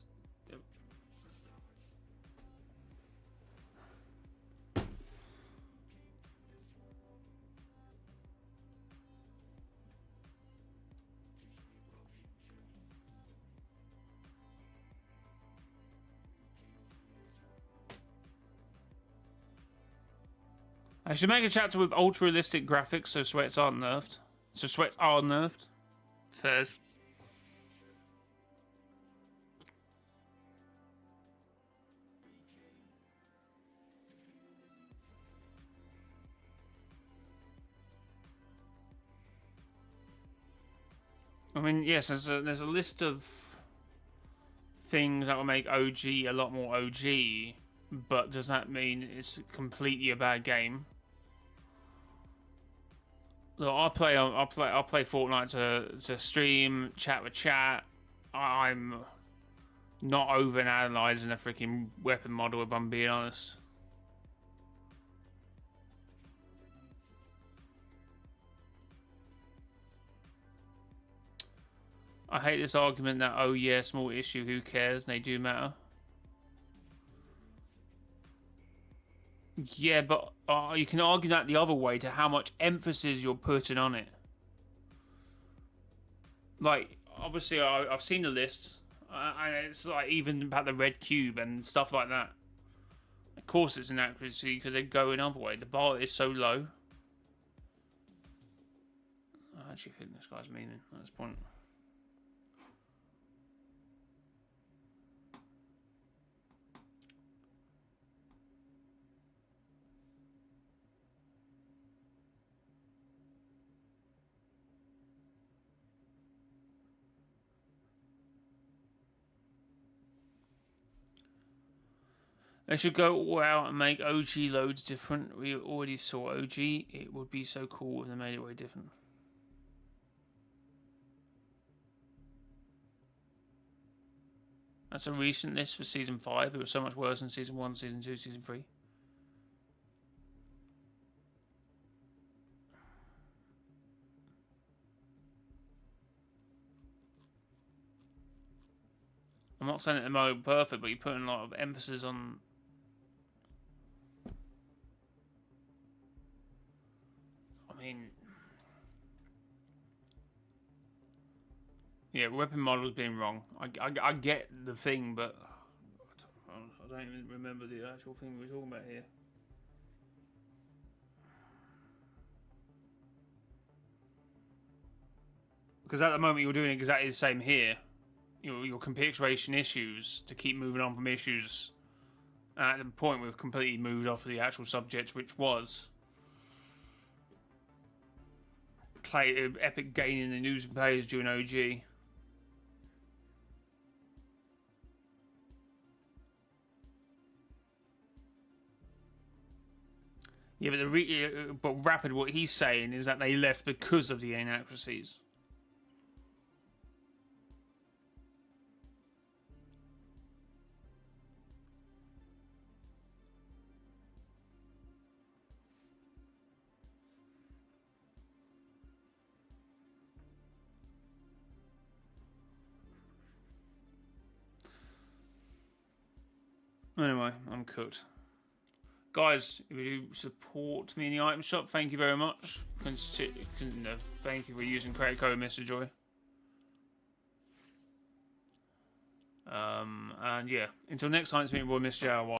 I should make a chapter with ultra realistic graphics so sweats aren't nerfed. So sweats are nerfed. Says. I mean, yes, there's a list of things that will make OG a lot more OG, but does that mean it's completely a bad game? Look, I'll play Fortnite to stream, chat with chat. I'm not over analyzing a freaking weapon model, if I'm being honest. I hate this argument that, oh yeah, small issue, who cares? They do matter. Yeah, but you can argue that the other way to how much emphasis you're putting on it. Like, obviously, I've seen the lists, and it's like even about the red cube and stuff like that. Of course, it's inaccuracy because they go another way. The bar is so low. I actually think this guy's meaning at this point. They should go all out and make OG loads different. We already saw OG. It would be so cool if they made it way different. That's a recent list for Season 5. It was so much worse than Season 1, Season 2, Season 3. I'm not saying that the mode perfect, but you're putting a lot of emphasis on... I mean... Yeah, weapon models being wrong. I get the thing, but... I don't even remember the actual thing we were talking about here. Because at the moment you're doing exactly the same here. Your configuration issues to keep moving on from issues. And at the point we've completely moved off of the actual subject, which was Epic gaining and losing players during OG. Yeah, but Rapid, what he's saying is that they left because of the inaccuracies. Anyway, I'm cooked. Guys, if you support me in the item shop, thank you very much. Thank you for using credit code Mr. Joy. And yeah, until next time, it's me, boy, Mr. Jayowhy.